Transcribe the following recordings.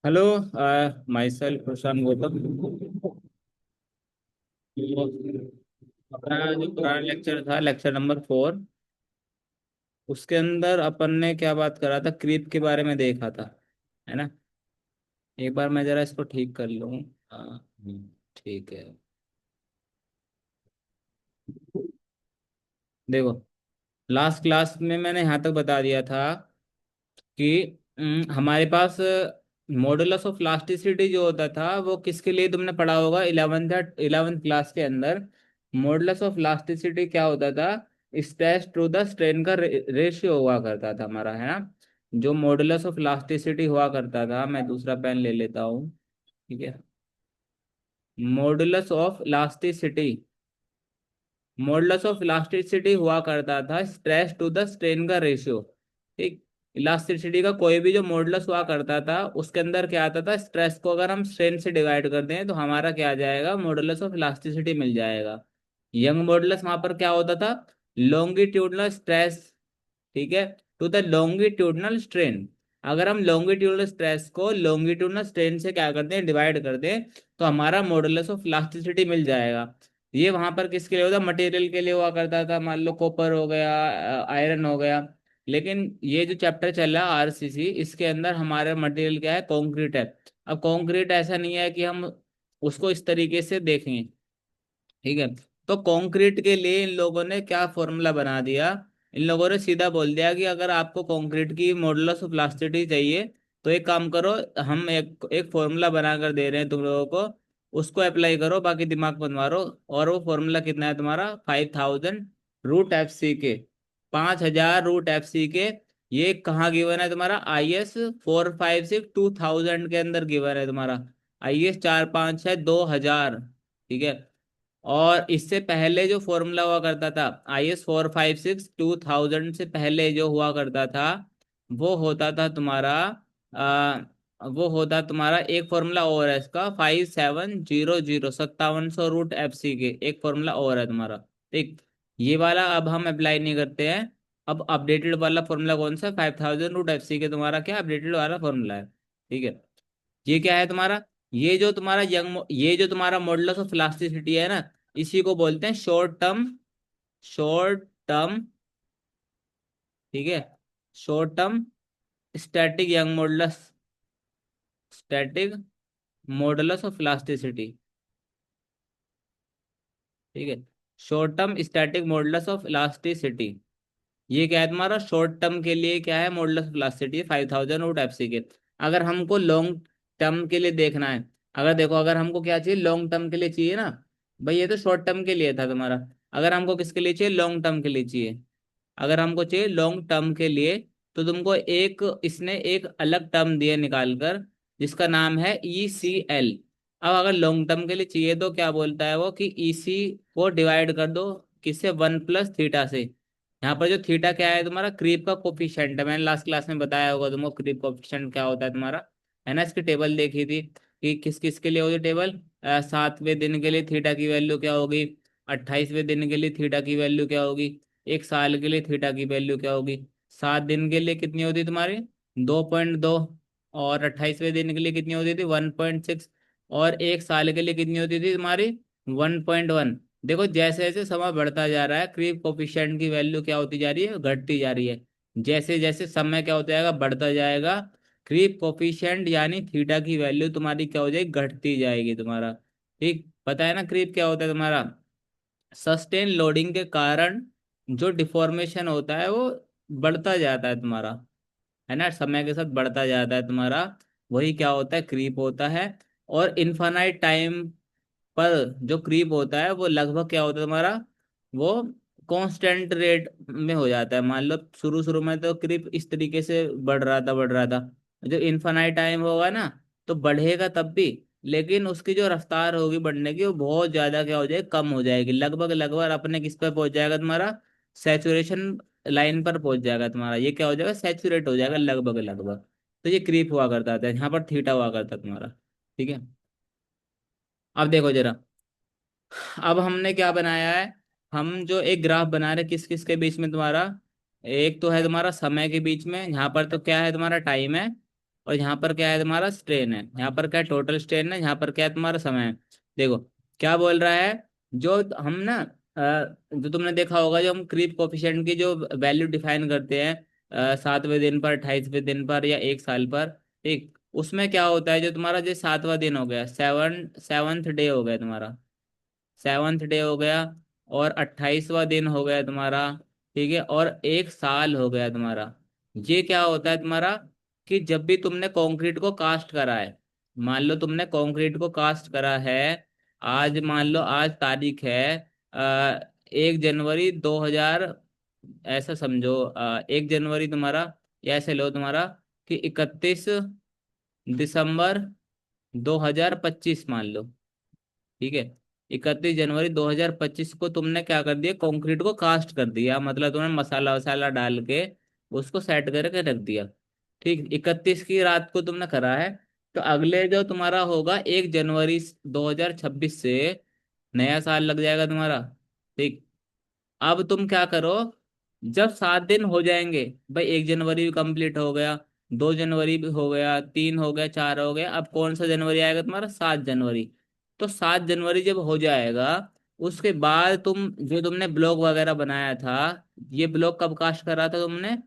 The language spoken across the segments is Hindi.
हेलो। माई सेल्फ प्रशांत गौतम। अपना जो पुराना लेक्चर था, लेक्चर नंबर 4, उसके अंदर अपन ने क्या बात करा था, क्रीप के बारे में देखा था, है ना। एक बार मैं जरा इसको ठीक कर लूँ। ठीक है। देखो, लास्ट क्लास में मैंने यहाँ तक बता दिया था कि हमारे पास मॉडुलस ऑफ इलास्टिसिटी जो होता था वो किसके लिए तुमने पढ़ा होगा 11th क्लास के अंदर। मॉडुलस ऑफ इलास्टिसिटी क्या होता था? स्ट्रेस टू द स्ट्रेन का रेशियो हुआ करता था हमारा, है ना। जो मॉडुलस ऑफ इलास्टिसिटी हुआ करता था, मैं दूसरा पेन ले लेता हूँ। ठीक है। Modulus of elasticity, modulus of elasticity हुआ करता था स्ट्रेस टू द स्ट्रेन का रेशियो। ठीक। इलास्टिसिटी का कोई भी जो मॉडुलस हुआ करता था उसके अंदर क्या आता था, स्ट्रेस को अगर हम स्ट्रेन से डिवाइड कर दें तो हमारा क्या आ जाएगा, मॉडुलस ऑफ इलास्टिसिटी मिल जाएगा। यंग मॉडुलस वहां पर क्या होता था, लॉन्गिट्यूडनल स्ट्रेस, ठीक है, टू द लॉन्गिट्यूडनल स्ट्रेन। अगर हम लॉन्गिट्यूडनल स्ट्रेस को लॉन्गिट्यूडनल स्ट्रेन से क्या करते हैं, डिवाइड कर दें, तो हमारा मॉडुलस ऑफ इलास्टिसिटी मिल जाएगा। ये वहां पर किसके लिए होता, मटेरियल के लिए हुआ करता था, मान लो कॉपर हो गया, आयरन हो गया। लेकिन ये जो चैप्टर चल रहा है आरसीसी, इसके अंदर हमारा मटेरियल क्या है, कंक्रीट है। अब कंक्रीट ऐसा नहीं है कि हम उसको इस तरीके से देखें। ठीक है। तो कंक्रीट के लिए इन लोगों ने क्या फॉर्मूला बना दिया, इन लोगों ने सीधा बोल दिया कि अगर आपको कंक्रीट की मॉडुलस ऑफ इलास्टिसिटी चाहिए तो एक काम करो, हम एक एक फॉर्मूला बना कर दे रहे हैं तुम लोगों को, उसको अप्लाई करो, बाकी दिमाग मत मारो। और वो फॉर्मूला कितना है तुम्हारा, 5000 √FC के, 5000 √FC के। ये कहाँ गिवन है तुम्हारा, IS 456 2000 के अंदर गिवन है तुम्हारा। IS 456 2000। ठीक है। और इससे पहले जो फॉर्मूला हुआ करता था, IS 456 2000 से पहले जो हुआ करता था, वो होता था तुम्हारा, वो होता तुम्हारा एक फॉर्मूला और है इसका, 5700 5700 √FC के, एक फॉर्मूला और है तुम्हारा। ठीक। ये वाला अब हम अप्लाई नहीं करते हैं। अब अपडेटेड वाला फॉर्मूला कौन सा, 5000 √FC के, तुम्हारा क्या अपडेटेड वाला फॉर्मूला है। ठीक है। ये क्या है तुम्हारा, ये जो तुम्हारा मॉडुलस ऑफ इलास्टिसिटी है ना, इसी को बोलते हैं शॉर्ट टर्म, ठीक है, short term static young modulus, static modulus of elasticity. ठीक है। Short term static modulus of elasticity, ये क्या है तुम्हारा, शॉर्ट टर्म के लिए क्या है, मॉडुलस ऑफ इलास्टिसिटी 5000 √FC के। अगर हमको लॉन्ग टर्म के लिए देखना है, अगर देखो, अगर हमको क्या चाहिए, लॉन्ग टर्म के लिए चाहिए ना, भाई ये तो शॉर्ट टर्म के लिए था तुम्हारा। अगर हमको किसके लिए चाहिए, लॉन्ग टर्म के लिए चाहिए, अगर हमको चाहिए लॉन्ग टर्म के लिए, तो तुमको एक, इसने एक अलग टर्म दिया निकाल कर, जिसका नाम है ECL। अब अगर लॉन्ग टर्म के लिए चाहिए तो क्या बोलता है वो, कि EC को डिवाइड कर दो किससे, 1 + थीटा से। यहाँ पर जो थीटा क्या है तुम्हारा, क्रीप का कोफिशिएंट है। मैंने लास्ट क्लास में बताया होगा तुमको, क्रीप कोफिशिएंट क्या होता है तुम्हारा, है ना। इसकी टेबल देखी थी कि किस किस के लिए होगी टेबल। 7वें दिन के लिए थीटा की वैल्यू क्या होगी, 28वें दिन के लिए थीटा की वैल्यू क्या होगी, एक साल के लिए थीटा की वैल्यू क्या होगी, 7 दिन के लिए कितनी होती तुम्हारी, 2.2, और 28वें दिन के लिए कितनी होती थी, 1.6, और एक साल के लिए कितनी होती थी तुम्हारी, 1.1। देखो जैसे जैसे समय बढ़ता जा रहा है, क्रीप कोफिशिएंट की वैल्यू क्या होती जा रही है, घटती जा रही है। जैसे जैसे समय क्या होता जाएगा, बढ़ता जाएगा, क्रीप कोफिशिएंट यानी थीटा की वैल्यू तुम्हारी क्या हो जाएगी, घटती जाएगी तुम्हारा। ठीक, पता है ना क्रीप क्या होता है तुम्हारा, सस्टेन लोडिंग के कारण जो डिफॉर्मेशन होता है वो बढ़ता जाता है तुम्हारा, है ना, समय के साथ बढ़ता जाता है तुम्हारा। वही क्या होता है, क्रीप होता है। और इनफाइनाइट टाइम पर जो क्रीप होता है वो लगभग क्या होता है तुम्हारा, वो कांस्टेंट रेट में हो जाता है। मान लो शुरू शुरू में तो क्रीप इस तरीके से बढ़ रहा था। जब इनफाइनाइट टाइम होगा ना, तो बढ़ेगा तब भी, लेकिन उसकी जो रफ्तार होगी बढ़ने की, वो बहुत ज्यादा क्या हो जाएगी, कम हो जाएगी। लगभग लगभग अपने किस पर पहुंच जाएगा तुम्हारा, सैचुरेशन लाइन पर पहुंच जाएगा तुम्हारा। ये क्या हो जाएगा, सैचुरेट हो जाएगा लगभग लगभग। तो ये क्रीप हुआ करता था, यहाँ पर थीटा हुआ करता तुम्हारा। ठीक है। अब देखो जरा, अब हमने क्या बनाया है, हम जो एक ग्राफ बना रहे किस किस के बीच में तुम्हारा, एक तो है तुम्हारा समय के बीच में, यहाँ पर तो क्या है तुम्हारा टाइम है, और यहाँ पर क्या है तुम्हारा स्ट्रेन है, यहाँ पर क्या टोटल स्ट्रेन है, यहाँ पर क्या है तुम्हारा समय है। देखो क्या बोल रहा है, जो हम ना जो तुमने देखा होगा, जो हम क्रीप कोफिशिएंट की जो वैल्यू डिफाइन करते हैं 7वें दिन पर, 28वें दिन पर, या 1 साल पर, ठीक, उसमें क्या होता है, जो तुम्हारा जो 7वां दिन हो गया, सेवन्थ डे हो गया तुम्हारा, सेवन्थ डे हो गया, और 28वां दिन हो गया तुम्हारा, ठीक है, और 1 साल हो गया तुम्हारा। ये क्या होता है तुम्हारा, कि जब भी तुमने कंक्रीट को कास्ट करा है, मान लो तुमने कंक्रीट को कास्ट करा है, आज मान लो आज तारीख है 1 जनवरी 2000, ऐसा समझो 1 जनवरी तुम्हारा, या ऐसे लो तुम्हारा कि 31 दिसंबर 2025 मान लो, ठीक है। 31 जनवरी 2025 को तुमने क्या कर दिया, कंक्रीट को कास्ट कर दिया, मतलब तुमने मसाला वसाला डाल के उसको सेट करके रख दिया, ठीक। 31 की रात को तुमने करा है, तो अगले जो तुम्हारा होगा 1 जनवरी 2026 से नया साल लग जाएगा तुम्हारा, ठीक। अब तुम क्या करो, जब 7 दिन हो जाएंगे, भाई 1 जनवरी भी कंप्लीट हो गया, 2 जनवरी भी हो गया, 3 हो गया, 4 हो गया, अब कौन सा जनवरी आएगा तुम्हारा, 7 जनवरी। तो 7 जनवरी जब हो जाएगा, उसके बाद तुम जो तुमने ब्लॉग वगैरह बनाया था, ये ब्लॉग कब कास्ट करा था तुमने,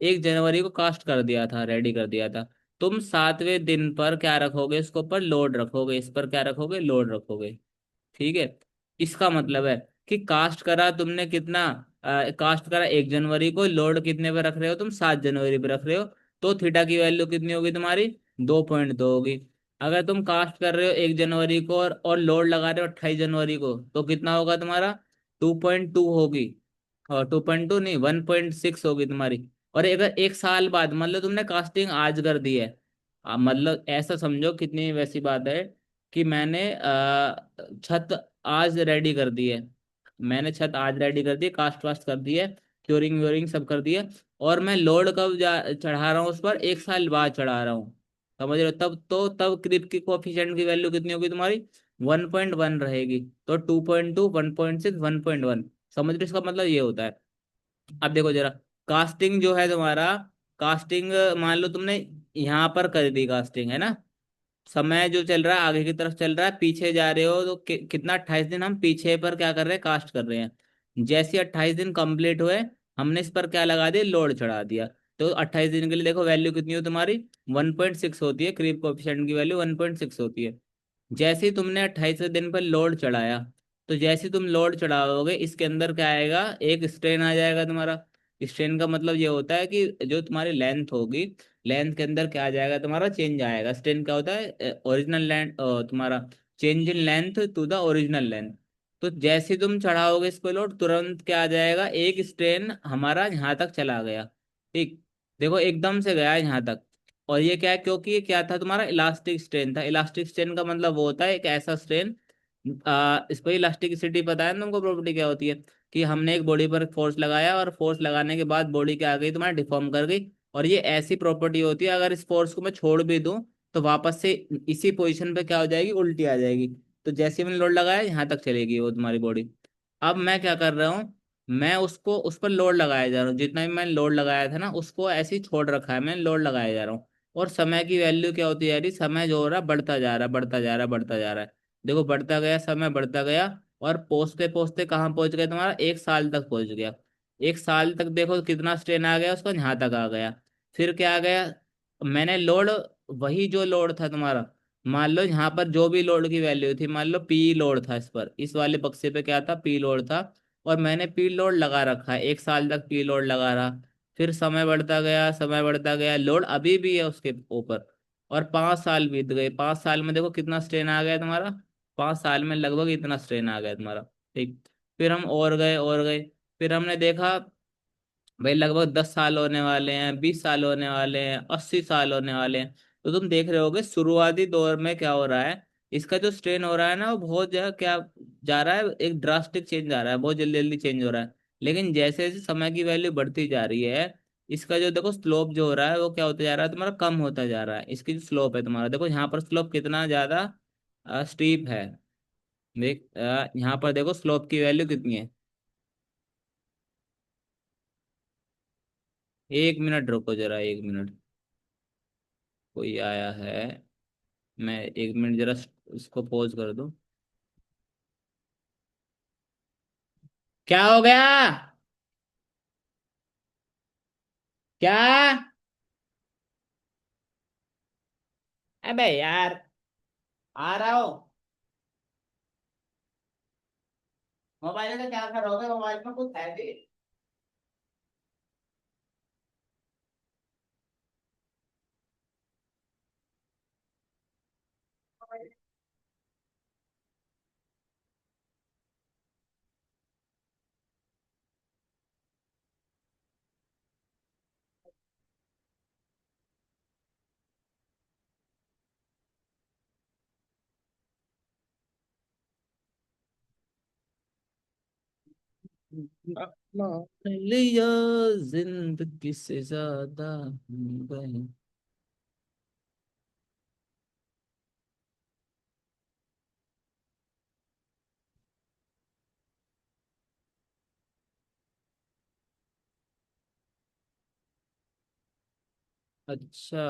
1 जनवरी को कास्ट कर दिया था, रेडी कर दिया था। तुम 7वें दिन पर क्या रखोगे, इसके ऊपर लोड रखोगे, इस पर क्या रखोगे, लोड रखोगे, ठीक है। इसका मतलब है कि कास्ट करा तुमने कितना, कास्ट करा 1 जनवरी को, लोड कितने पे रख रहे हो तुम, 7 जनवरी पे रख रहे हो, तो थीटा की वैल्यू कितनी होगी तुम्हारी, 2.2 होगी। अगर तुम कास्ट कर रहे हो 1 जनवरी को और लोड लगा रहे हो 28 जनवरी को, तो कितना होगा तुम्हारा, 2.2 होगी, और 2.2 नहीं, 1.6 होगी तुम्हारी। और अगर 1 साल बाद, मतलब तुमने कास्टिंग आज कर दी है, मतलब ऐसा समझो कितनी वैसी बात है, कि मैंने छत आज रेडी कर दी है, मैंने छत आज रेडी कर दी, कास्ट वास्ट कर दी है, क्योरिंग व्योरिंग सब कर दी है, और मैं लोड कब चढ़ा रहा हूँ उस पर, 1 साल बाद चढ़ा रहा हूँ, समझ रहे हो, तब क्रिप की कोफिशिएंट की वैल्यू कितनी होगी तुम्हारी, 1.1 रहेगी। तो 2.2, 1.6, 1.1, समझ रहे हो, इसका मतलब ये होता है। अब देखो जरा, कास्टिंग जो है तुम्हारा, कास्टिंग मान लो तुमने यहाँ पर कर दी कास्टिंग, है ना, समय जो चल रहा है आगे की तरफ चल रहा है, पीछे जा रहे हो तो कितना, 28 दिन हम पीछे पर क्या कर रहे हैं, कास्ट कर रहे हैं। जैसे 28 दिन कंप्लीट हुए, हमने इस पर क्या लगा दिया, लोड चढ़ा दिया, तो 28 दिन के लिए देखो वैल्यू कितनी हो तुम्हारी, 1.6 होती है, क्रीप कोएफिशिएंट की वैल्यू 1.6 होती है। जैसे ही तुमने 28वें दिन पर लोड चढ़ाया, तो जैसे ही तुम लोड चढ़ाओगे, इसके अंदर क्या आएगा, एक स्ट्रेन आ जाएगा तुम्हारा। स्ट्रेन का मतलब ये होता है कि जो तुम्हारी लेंथ होगी, लेंथ के अंदर क्या आ जाएगा तुम्हारा, चेंज आएगा। स्ट्रेन क्या होता है, ओरिजिनल लेंथ, तुम्हारा change in length to the original length. तो जैसे ही तुम चढ़ाओगे इस पे लोड, तुरंत क्या आ जाएगा, एक स्ट्रेन हमारा यहाँ तक चला गया, ठीक। देखो एकदम से गया यहाँ तक। और ये क्या है, क्योंकि ये क्या था तुम्हारा, इलास्टिक स्ट्रेन था। इलास्टिक स्ट्रेन का मतलब वो होता है एक ऐसा स्ट्रेन, इस पर इलास्टिसिटी पता है ना तुमको, प्रॉपर्टी क्या होती है, कि हमने एक बॉडी पर फोर्स लगाया, और फोर्स लगाने के बाद बॉडी क्या आ गई तुम्हारी, डिफॉर्म कर गई। और ये ऐसी प्रॉपर्टी होती है, अगर इस फोर्स को मैं छोड़ भी दूं, तो वापस से इसी पोजीशन पे क्या हो जाएगी, उल्टी आ जाएगी। तो जैसे ही मैंने लोड लगाया, यहाँ तक चलेगी वो तुम्हारी बॉडी। अब मैं क्या कर रहा हूँ, मैं उसको उस पर लोड लगाया जा रहा हूँ, जितना भी मैंने लोड लगाया था ना, उसको ऐसे ही छोड़ रखा है, मैं लोड लगाया जा रहा हूँ। और समय की वैल्यू क्या होती है यार, समय जो हो रहा है बढ़ता जा रहा है, बढ़ता जा रहा है, बढ़ता जा रहा है। देखो बढ़ता गया, समय बढ़ता गया, और पहुंचते पहुंचते कहाँ पहुंच गया तुम्हारा, 1 साल तक पहुंच गया। 1 साल तक देखो कितना स्ट्रेन आ गया उसका, यहाँ तक आ गया। फिर क्या आ गया, मैंने लोड, वही जो लोड था तुम्हारा, मान लो यहाँ पर जो भी लोड की वैल्यू थी, मान लो पी लोड था, इस पर इस वाले बक्से पे क्या था, पी लोड था। और मैंने पी लोड लगा रखा है, 1 साल तक पी लोड लगा रहा। फिर समय बढ़ता गया, समय बढ़ता गया, लोड अभी भी है उसके ऊपर। और 5 साल बीत गए, 5 साल में देखो कितना स्ट्रेन आ गया तुम्हारा, 5 साल में लगभग इतना स्ट्रेन आ गया तुम्हारा, ठीक। फिर हम और गए और गए, फिर हमने देखा भाई लगभग 10 साल होने वाले हैं, 20 साल होने वाले हैं, 80 साल होने वाले हैं। तो तुम देख रहे होगे शुरुआती दौर में क्या हो रहा है, इसका जो स्ट्रेन हो रहा है ना, वो बहुत जगह क्या जा रहा है, एक ड्रास्टिक चेंज आ रहा है, बहुत जल्दी जल्दी चेंज हो रहा है। लेकिन जैसे जैसे समय की वैल्यू बढ़ती जा रही है, इसका जो देखो स्लोप जो हो रहा है, वो क्या होता जा रहा है तुम्हारा, कम होता जा रहा है। इसकी जो स्लोप है तुम्हारा, देखो यहाँ पर स्लोप कितना ज्यादा स्टीप है। देख यहाँ पर देखो स्लोप की वैल्यू कितनी है। 1 मिनट रुको जरा, 1 मिनट। कोई आया है। मैं 1 मिनट जरा उसको पॉज कर दूं। क्या हो गया? क्या? अबे यार, आ रहा हो। मोबाइल का क्या करोगे? मोबाइल में कुछ है भी? अपना लिया, जिंदगी से ज्यादा बहन। अच्छा।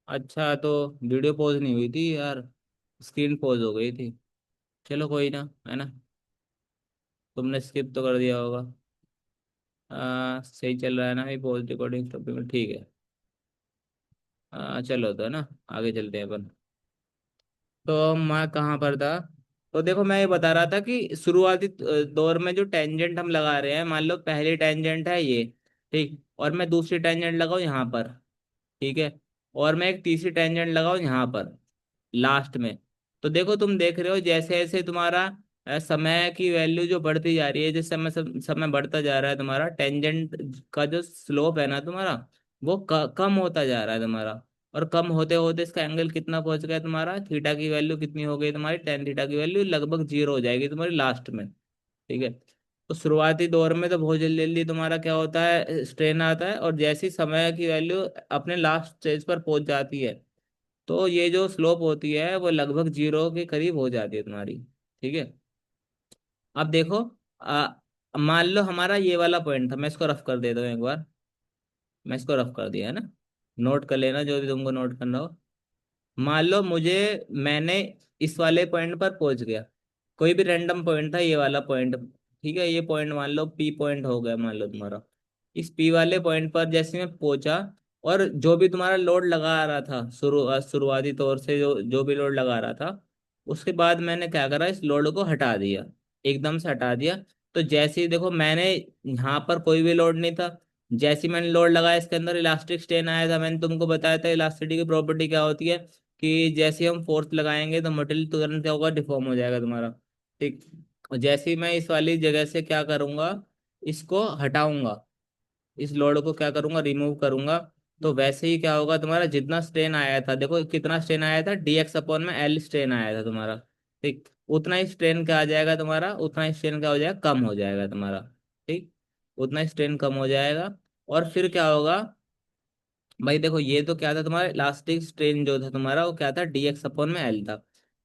अच्छा, तो वीडियो पॉज नहीं हुई थी यार, स्क्रीन पॉज हो गई थी। चलो कोई ना, है ना। तुमने स्किप तो कर दिया होगा। सही चल रहा है ना ये पॉज रिकॉर्डिंग टॉपिक में? ठीक है। चलो तो, है ना। आगे चलते हैं अपन। तो मैं कहाँ पर था? तो देखो, मैं ये बता रहा था कि शुरुआती दौर में जो टेंजेंट हम लगा रहे हैं, मान लो पहली टेंजेंट है ये, ठीक, और मैं दूसरी टेंजेंट लगाऊं यहाँ पर, ठीक है, और मैं एक तीसरी टेंजेंट लगाऊं यहाँ पर लास्ट में। तो देखो, तुम देख रहे हो जैसे जैसे तुम्हारा समय की वैल्यू जो बढ़ती जा रही है, जिस समय समय बढ़ता जा रहा है, तुम्हारा टेंजेंट का जो स्लोप है ना तुम्हारा, वो कम होता जा रहा है तुम्हारा। और कम होते होते इसका एंगल कितना पहुंच गया तुम्हारा? थीटा की वैल्यू कितनी हो गई तुम्हारी? टेन थीटा की वैल्यू लगभग जीरो हो जाएगी तुम्हारी लास्ट में। ठीक है। तो शुरुआती दौर में तो बहुत जल्दी जल्दी तुम्हारा क्या होता है, स्ट्रेन आता है, और जैसी समय की वैल्यू अपने लास्ट स्टेज पर पहुंच जाती है, तो ये जो स्लोप होती है वो लगभग जीरो के करीब हो जाती है तुम्हारी। ठीक है। अब देखो, आ, मान लो हमारा ये वाला पॉइंट था, मैं इसको रफ कर देता हूँ एक बार। मैं इसको रफ कर दिया है ना। नोट कर लेना जो भी तुमको नोट करना हो। मान लो मुझे, मैंने इस वाले पॉइंट पर पहुंच गया। कोई भी रैंडम पॉइंट था ये वाला पॉइंट। ठीक है, ये पॉइंट मान लो पी पॉइंट हो गया मान लो तुम्हारा। इस पी वाले पॉइंट पर जैसे मैं पहुंचा, और जो भी तुम्हारा लोड लगा रहा था शुरुआती तौर से, जो जो भी लोड लगा रहा था, उसके बाद मैंने क्या करा, इस लोड को हटा दिया, एकदम से हटा दिया। तो जैसे ही देखो, मैंने यहाँ पर कोई भी लोड नहीं था, जैसे ही मैंने लोड लगाया, इसके अंदर इलास्टिक स्ट्रेन आया था। मैंने तुमको बताया था इलास्टिसिटी की प्रॉपर्टी क्या होती है, कि जैसे ही हम फोर्स लगाएंगे तो मटेरियल तुरंत क्या होगा, डिफॉर्म हो जाएगा तुम्हारा। ठीक। और जैसे ही मैं इस वाली जगह से क्या करूंगा, इसको हटाऊंगा, इस लोड को क्या करूंगा, रिमूव करूंगा, तो वैसे ही क्या होगा, तुम्हारा जितना स्ट्रेन आया था, देखो कितना स्ट्रेन आया था, dx अपॉन में एल स्ट्रेन आया था तुम्हारा। ठीक। उतना ही स्ट्रेन क्या आ जाएगा तुम्हारा, उतना ही स्ट्रेन क्या हो जाएगा, कम हो जाएगा तुम्हारा। ठीक। उतना ही स्ट्रेन कम हो जाएगा। और फिर क्या होगा भाई, देखो ये तो क्या था, तुम्हारा इलास्टिक स्ट्रेन जो था तुम्हारा, वो क्या था, dx अपॉन में एल था।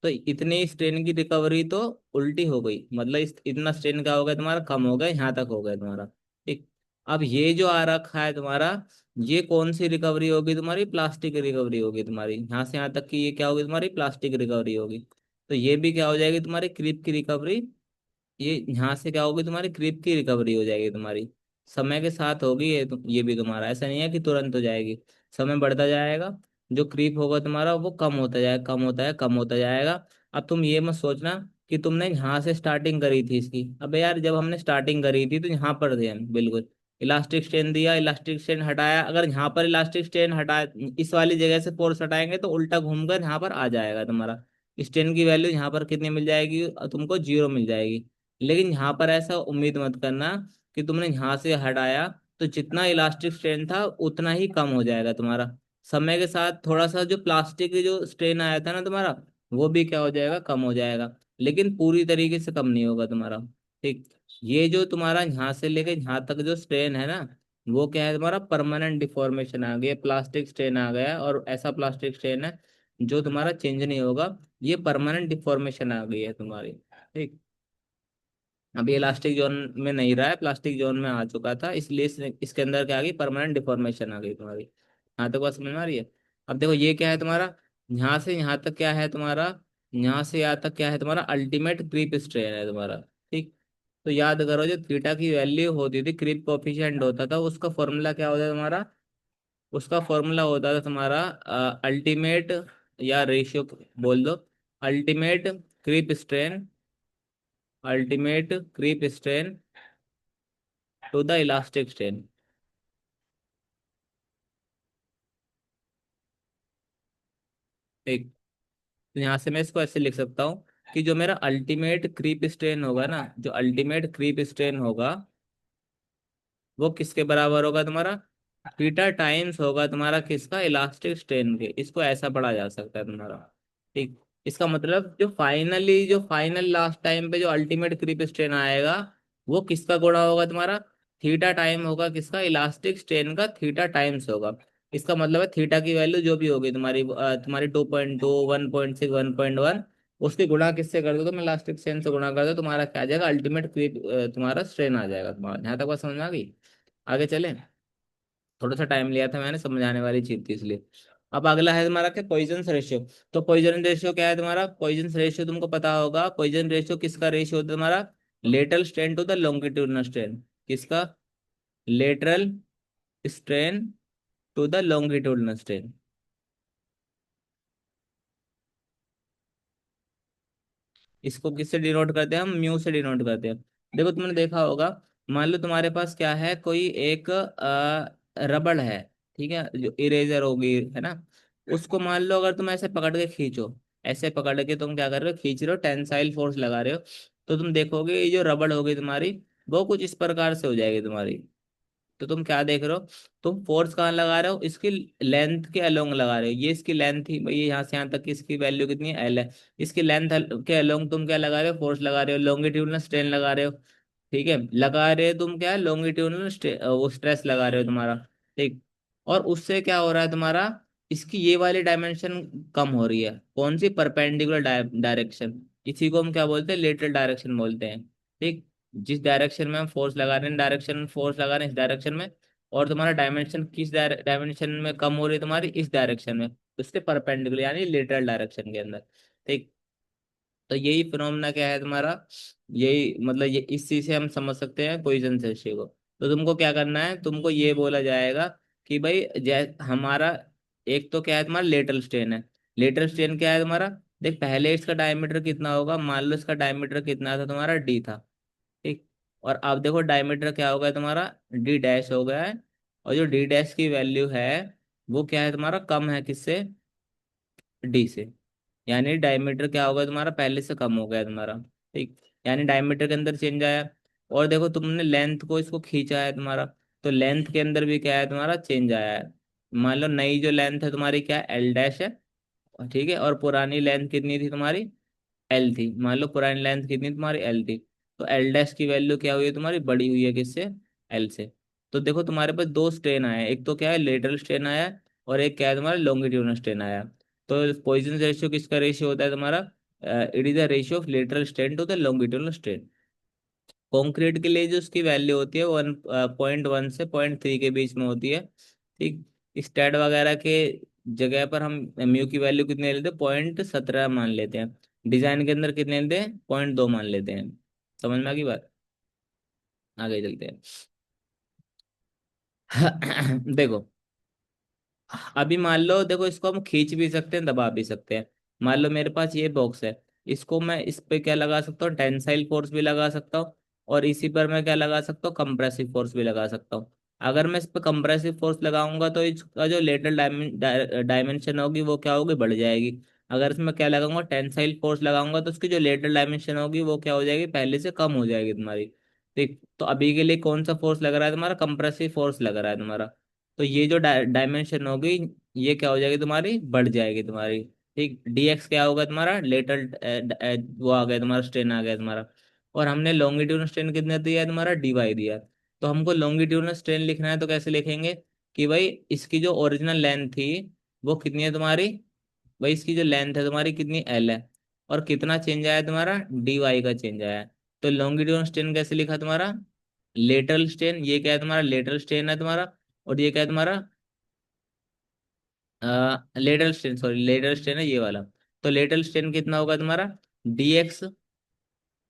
तो इतनी स्ट्रेन की रिकवरी तो उल्टी हो गई, मतलब इतना स्ट्रेन क्या हो गया तुम्हारा, कम हो गया, यहाँ तक हो गया तुम्हारा। ठीक। अब ये जो आ रखा है तुम्हारा, ये कौन सी रिकवरी होगी तुम्हारी? प्लास्टिक रिकवरी होगी तुम्हारी, यहाँ से यहाँ तक की ये क्या होगी तुम्हारी, प्लास्टिक रिकवरी होगी। तो ये भी क्या हो जाएगी तुम्हारी, क्रीप की रिकवरी। ये यहाँ से क्या होगी तुम्हारी, क्रीप की रिकवरी हो जाएगी तुम्हारी। समय के साथ होगी ये भी तुम्हारा, ऐसा नहीं है कि तुरंत हो जाएगी। समय बढ़ता जाएगा, जो क्रीप होगा तुम्हारा वो कम होता जाएगा, कम होता है, कम होता जाएगा। अब तुम ये मत सोचना कि तुमने यहाँ से स्टार्टिंग करी थी इसकी। अबे यार, जब हमने स्टार्टिंग करी थी तो यहाँ पर थे हम, बिल्कुल इलास्टिक स्ट्रेन दिया, इलास्टिक स्ट्रेन हटाया। अगर यहाँ पर इलास्टिक स्ट्रेन हटा, इस वाली जगह से फोर्स हटाएंगे तो उल्टा घूमकर यहाँ पर आ जाएगा तुम्हारा। स्ट्रेन की वैल्यू यहाँ पर कितनी मिल जाएगी तुमको, जीरो मिल जाएगी। लेकिन यहाँ पर ऐसा उम्मीद मत करना कि तुमने यहाँ से हटाया तो जितना इलास्टिक स्ट्रेन था उतना ही कम हो जाएगा तुम्हारा। समय के साथ थोड़ा सा जो प्लास्टिक की जो स्ट्रेन आया था ना तुम्हारा, वो भी क्या हो जाएगा, कम हो जाएगा। लेकिन पूरी तरीके से कम नहीं होगा तुम्हारा। ठीक। ये जो तुम्हारा यहाँ से लेके यहाँ तक जो स्ट्रेन है ना, वो क्या है तुम्हारा, परमानेंट डिफॉर्मेशन आ गया, प्लास्टिक स्ट्रेन आ गया है, और ऐसा प्लास्टिक स्ट्रेन है जो तुम्हारा चेंज नहीं होगा। ये परमानेंट डिफॉर्मेशन आ गई है तुम्हारी। ठीक। अभी इलास्टिक जोन में नहीं रहा है, प्लास्टिक जोन में आ चुका था, इसलिए इसके अंदर क्या आ गई, परमानेंट डिफॉर्मेशन आ गई तुम्हारी। यहाँ तक बात समझ में आ रही है? अब देखो ये क्या है तुम्हारा, यहाँ से यहाँ तक क्या है तुम्हारा, यहाँ से यहाँ तक क्या है तुम्हारा, अल्टीमेट क्रीप स्ट्रेन है तुम्हारा। ठीक। तो याद करो, जो थीटा की वैल्यू होती थी, क्रीप कोफिशिएंट होता था, उसका फॉर्मूला क्या होता है तुम्हारा, उसका फॉर्मूला होता था तुम्हारा अल्टीमेट, या रेशियो बोल दो, ultimate creep strain, ultimate creep strain to the elastic strain. एक, तो यहाँ से मैं इसको ऐसे लिख सकता हूँ कि जो मेरा अल्टीमेट क्रीप स्ट्रेन होगा ना, जो अल्टीमेट क्रीप स्ट्रेन होगा, वो किसके बराबर होगा तुम्हारा, थीटा टाइम्स होगा तुम्हारा किसका, इलास्टिक स्ट्रेन के। इसको ऐसा पढ़ा जा सकता है तुम्हारा। ठीक। इसका मतलब जो फाइनली, जो फाइनल लास्ट टाइम पे जो अल्टीमेट क्रीप स्ट्रेन आएगा, वो किसका गुणा होगा तुम्हारा, थीटा टाइम होगा किसका, इलास्टिक स्ट्रेन का थीटा टाइम्स होगा। इसका मतलब है थीटा की वैल्यू जो भी होगी तुम्हारी, तुम्हारी 2.2, 1.6, 1.1, उसकी गुणा किससे कर दो, तुम इलास्टिक स्ट्रेन से गुणा कर दो, तुम्हारा क्या आ जाएगा, अल्टीमेट क्रीप तुम्हारा स्ट्रेन आ जाएगा तुम्हारा। यहाँ तक बात समझ में आ गई? आगे चलें? थोड़ा सा टाइम लिया था मैंने, समझाने वाली चीज थी इसलिए। अब अगला है तुम्हारा क्या, पॉइजन रेशियो। तो पॉइजन रेशियो क्या है तुम्हारा, पॉइजन रेशियो तुमको पता होगा, पॉइजन रेशियो किसका रेशियो होता है तुम्हारा, lateral strain to the longitudinal strain. किसका, lateral strain to the longitudinal strain. इसको किससे डिनोट करते हैं हम, म्यू से डिनोट करते हैं। देखो तुमने देखा होगा, मान लो तुम्हारे पास क्या है, कोई एक रबड़ है, ठीक है, जो इरेजर होगी, है ना, उसको मान लो अगर तुम ऐसे पकड़ के खींचो, ऐसे पकड़ के तुम क्या कर रहे हो, खींच रहे हो, टेंसाइल फोर्स लगा रहे हो, तो तुम देखोगे ये जो रबड़ होगी तुम्हारी, वो कुछ इस प्रकार से हो जाएगी तुम्हारी। तो तुम क्या देख रहे हो, तुम फोर्स कहाँ लगा रहे हो, इसकी लेंथ के अलोंग लगा रहे हो। ये इसकी लेंथ थी भाई, यहाँ से यहाँ तक की इसकी वैल्यू कितनी है, एल है। इसकी लेंथ के अलोंग तुम क्या लगा रहे हो, फोर्स लगा रहे हो, लॉन्गिट्यूडनल स्ट्रेन लगा रहे हो। ठीक है, लगा रहे हो तुम क्या, लॉन्गिट्यूडनल वो स्ट्रेस लगा रहे हो तुम्हारा। ठीक। और उससे क्या हो रहा है तुम्हारा, इसकी ये वाली डायमेंशन कम हो रही है, कौन सी, परपेंडिकुलर डायरेक्शन। इसी को हम क्या बोलते हैं, लेटरल डायरेक्शन बोलते हैं। ठीक। जिस डायरेक्शन में हम फोर्स लगा रहे हैं, डायरेक्शन में फोर्स लगा रहे हैं इस डायरेक्शन में, और तुम्हारा डायमेंशन किस डायमेंशन में कम हो रही है तुम्हारी, इस डायरेक्शन में, उसके परपेंडिकुलर यानी लेटरल डायरेक्शन के अंदर। ठीक। तो यही फिनोमेना क्या है तुम्हारा, यही मतलब ये, इस चीज से हम समझ सकते हैं पॉइजन रेशियो को। तो तुमको क्या करना है, तुमको ये बोला जाएगा कि भाई जै हमारा, एक तो क्या है तुम्हारा, लेटरल स्ट्रेन है। लेटरल स्ट्रेन क्या है तुम्हारा, देख पहले इसका डायमीटर कितना होगा, मान लो इसका डायमीटर कितना था तुम्हारा, डी था। ठीक। और अब देखो डायमीटर क्या हो गया तुम्हारा, डी डैश हो गया है। और जो डी डैश की वैल्यू है, वो क्या है तुम्हारा, कम है किससे, डी से। यानी डायमीटर क्या होगा तुम्हारा, पहले से कम हो गया तुम्हारा। ठीक। यानी डायमीटर के अंदर चेंज आया। और देखो तुमने लेंथ को इसको खींचा है तुम्हारा, तो लेंथ के अंदर भी क्या है तुम्हारा, चेंज आया है। मान लो नई जो लेंथ है तुम्हारी क्या है, एल डैश है। ठीक है, और पुरानी लेंथ कितनी थी तुम्हारी, एल थी। मान लो पुरानी लेंथ कितनी तुम्हारी, एल थी। तो एल डैश की वैल्यू क्या हुई है तुम्हारी, बड़ी हुई है किससे, एल से। तो देखो तुम्हारे पास दो स्ट्रेन आए हैं, एक तो क्या है, लेटरल स्ट्रेन आया है, और एक क्या है तुम्हारा, लॉन्गिट्यूडिनल स्ट्रेन आया है। तो पॉइजन रेशियो किसका रेशियो होता है तुम्हारा, it is the ratio of lateral strain to the longitudinal strain. Concrete के लिए जो उसकी वैल्यू होती है, 1.1 से 0.3 के बीच में होती है। ठीक। स्टैट वगैरह के जगह पर हम म्यू की वैल्यू कितने लेते हैं, 0.17 मान लेते हैं। डिजाइन के अंदर कितने लेते हैं, 0.2 मान लेते हैं। समझ में आ गई बात? आगे चलते हैं। देखो, अभी मान लो, देखो इसको हम खींच भी सकते हैं, दबा भी सकते हैं। मान लो मेरे पास ये बॉक्स है, इसको मैं इस पे क्या लगा सकता हूँ, टेंसाइल फोर्स भी लगा सकता हूँ, और इसी पर मैं क्या लगा सकता हूँ, कंप्रेसिव फोर्स भी लगा सकता हूँ। अगर मैं इस पर कंप्रेसिव फोर्स लगाऊंगा तो इसका जो लेटरल डायमेंशन होगी वो क्या होगी, बढ़ जाएगी। अगर इसमें क्या लगाऊंगा, टेंसाइल फोर्स लगाऊंगा, तो उसकी जो लेटरल डायमेंशन होगी वो क्या हो जाएगी, पहले से कम हो जाएगी तुम्हारी। ठीक। तो अभी के लिए कौन सा फोर्स लग रहा है तुम्हारा, कंप्रेसिव फोर्स लग रहा है तुम्हारा। तो ये जो डायमेंशन होगी, ये क्या हो जाएगी तुम्हारी, बढ़ जाएगी तुम्हारी। ठीक। डीएक्स क्या होगा तुम्हारा, लेटरल वो आ गया तुम्हारा, स्ट्रेन आ गया तुम्हारा। और हमने लॉन्गिट्यूडनल स्ट्रेन कितना दिया है तुम्हारा, डीवाई दिया है। तो हमको लॉन्गिट्यूडनल स्ट्रेन लिखना है, तो कैसे लिखेंगे कि भाई इसकी जो ओरिजिनल लेंथ थी वो कितनी है तुम्हारी, भाई इसकी जो लेंथ है तुम्हारी कितनी, एल है, और कितना चेंज आया तुम्हारा, डी वाई का चेंज आया है। तो लॉन्गिट्यूडनल स्ट्रेन कैसे लिखा तुम्हारा, लेटरल स्ट्रेन, ये क्या है तुम्हारा, लेटरल स्ट्रेन है तुम्हारा। और ये क्या है तुम्हारा, lateral strain, sorry lateral strain है ये वाला। तो लेटरल स्ट्रेन कितना होगा तुम्हारा, dx।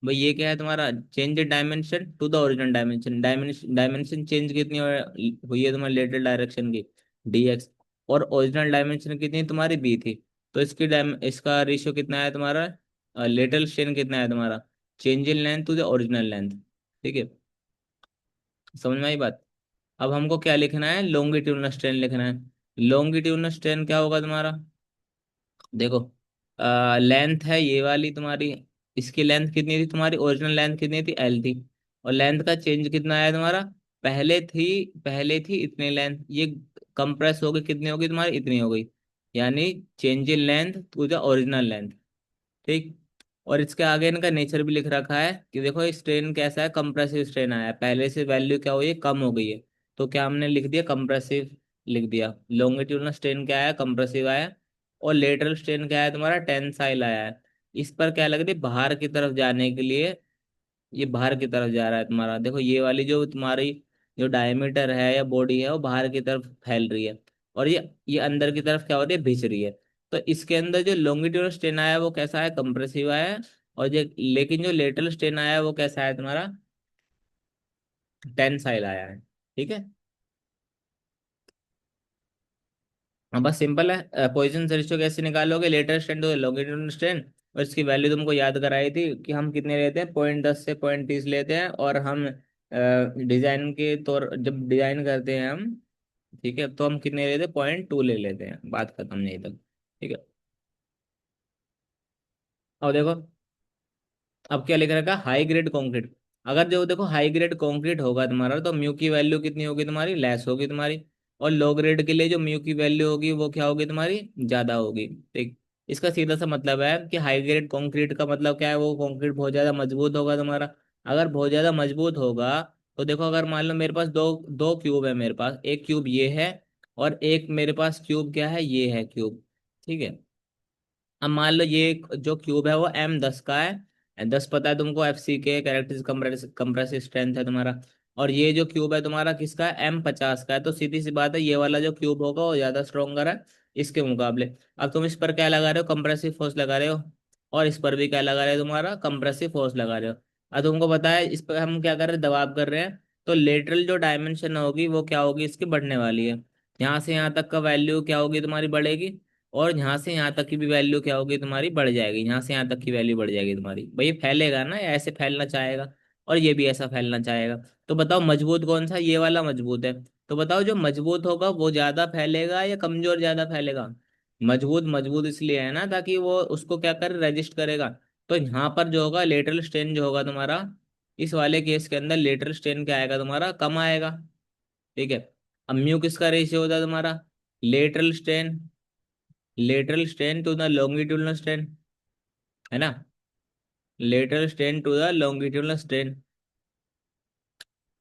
भाई ये क्या है तुम्हारा, change dimension to the original dimension, dimension dimension change कितनी हुई है तुम्हारी लेटरल डायरेक्शन की, dx। और ओरिजिनल डायमेंशन कितनी तुम्हारी b थी। तो इसका रेशियो कितना है तुम्हारा, लेटरल स्ट्रेन कितना है तुम्हारा, change in length to the original length. ठीक है, समझ में आई बात। अब हमको क्या लिखना है, लॉन्गिट्यूडनल स्ट्रेन लिखना है। लॉन्गिट्यूडनल स्ट्रेन क्या होगा तुम्हारा, देखो लेंथ है ये वाली तुम्हारी, इसकी लेंथ कितनी थी तुम्हारी, ओरिजिनल लेंथ कितनी थी, एल थी। और लेंथ का चेंज कितना आया तुम्हारा, पहले थी इतनी लेंथ, ये कंप्रेस हो गई, कितनी हो गई तुम्हारी, इतनी हो गई। यानी change in length to the original length. ठीक। और इसके आगे इनका नेचर भी लिख रखा है कि देखो ये स्ट्रेन कैसा है, कंप्रेसिव स्ट्रेन आया है, पहले से वैल्यू क्या हुई है, कम हो गई है। तो क्या हमने लिख दिया, कंप्रेसिव लिख दिया। लॉन्गिट्यूडनल स्ट्रेन क्या है, कंप्रेसिव आया। और लेटरल स्ट्रेन क्या है तुम्हारा, टेंसाइल आया है। इस पर क्या लग रही है, बाहर की तरफ जाने के लिए, ये बाहर की तरफ जा रहा है तुम्हारा, देखो ये वाली जो तुम्हारी जो डायमीटर है या बॉडी है वो बाहर की तरफ फैल रही है। और ये अंदर की तरफ क्या हो रही है, भिज रही है। तो इसके अंदर जो लॉन्गिट्यूडनल स्ट्रेन आया है वो कैसा है, कंप्रेसिव आया है। और जो लेकिन जो लेटरल स्ट्रेन आया है वो कैसा है तुम्हारा, टेंसाइल आया है। ठीक है। हाँ बस सिंपल है, पोजीशन रेशियो कैसे निकालोगे, lateral strain to longitudinal strain. और इसकी वैल्यू तुमको याद कराई थी कि हम कितने लेते हैं, 0.10 से 0.30 लेते हैं। और हम डिजाइन के तौर जब डिजाइन करते हैं हम, ठीक है, तो हम कितने लेते हैं, 0.2 ले लेते हैं, बात खत्म नहीं तक। ठीक है। और देखो अब क्या लिख रखा है, हाई ग्रेड कंक्रीट। अगर जो देखो हाई ग्रेड कंक्रीट होगा तुम्हारा तो म्यू की वैल्यू कितनी होगी तुम्हारी, लेस होगी तुम्हारी। और लो ग्रेड के लिए जो म्यू की वैल्यू होगी वो क्या होगी तुम्हारी, ज्यादा होगी। ठीक। इसका सीधा सा मतलब है कि हाई ग्रेड कंक्रीट का मतलब क्या है, वो कंक्रीट बहुत ज्यादा मजबूत होगा तुम्हारा। अगर बहुत ज्यादा मजबूत होगा तो देखो, अगर मान लो मेरे पास दो दो क्यूब है, मेरे पास एक क्यूब ये है और एक मेरे पास क्यूब क्या है, ये है क्यूब। ठीक है। अब मान लो ये जो क्यूब है वो M10 का है, 10 पता है तुमको, FC के कैरेक्टरिस्टिक कंप्रेसिव स्ट्रेंथ है तुम्हारा। और ये जो क्यूब है तुम्हारा किसका है, M50 का है। तो सीधी सी बात है, ये वाला जो क्यूब होगा वो ज्यादा स्ट्रोंगर है इसके मुकाबले। अब तुम इस पर क्या लगा रहे हो, कंप्रेसिव फोर्स लगा रहे हो। और इस पर भी क्या लगा रहे हो, तुम्हारा कंप्रेसिव फोर्स लगा रहे हो। अब तुमको पता है इस पर हम क्या कर रहे हैं, दबाव कर रहे हैं। तो लेटरल जो डायमेंशन होगी वो क्या होगी, इसकी बढ़ने वाली है। यहाँ से यहाँ तक का वैल्यू क्या होगी तुम्हारी, बढ़ेगी। और यहाँ से यहाँ तक की भी वैल्यू क्या होगी तुम्हारी, बढ़ जाएगी। यहाँ से यहाँ तक की वैल्यू बढ़ जाएगी तुम्हारी, भाई ये फैलेगा ना, या ऐसे फैलना चाहेगा। और ये भी ऐसा फैलना चाहेगा। तो बताओ मजबूत कौन सा, ये वाला मजबूत है। तो बताओ जो मजबूत होगा वो ज्यादा फैलेगा या कमजोर ज्यादा फैलेगा। मजबूत मजबूत इसलिए है ना, ताकि वो उसको क्या करे, रेजिस्ट करेगा। तो यहाँ पर जो होगा लेटरल स्ट्रेन जो होगा तुम्हारा, इस वाले केस के अंदर लेटरल स्ट्रेन क्या आएगा तुम्हारा, कम आएगा। ठीक है। अब म्यू किसका रेशियो होता है तुम्हारा, lateral strain, lateral strain to the longitudinal strain, है ना, lateral strain to the longitudinal strain.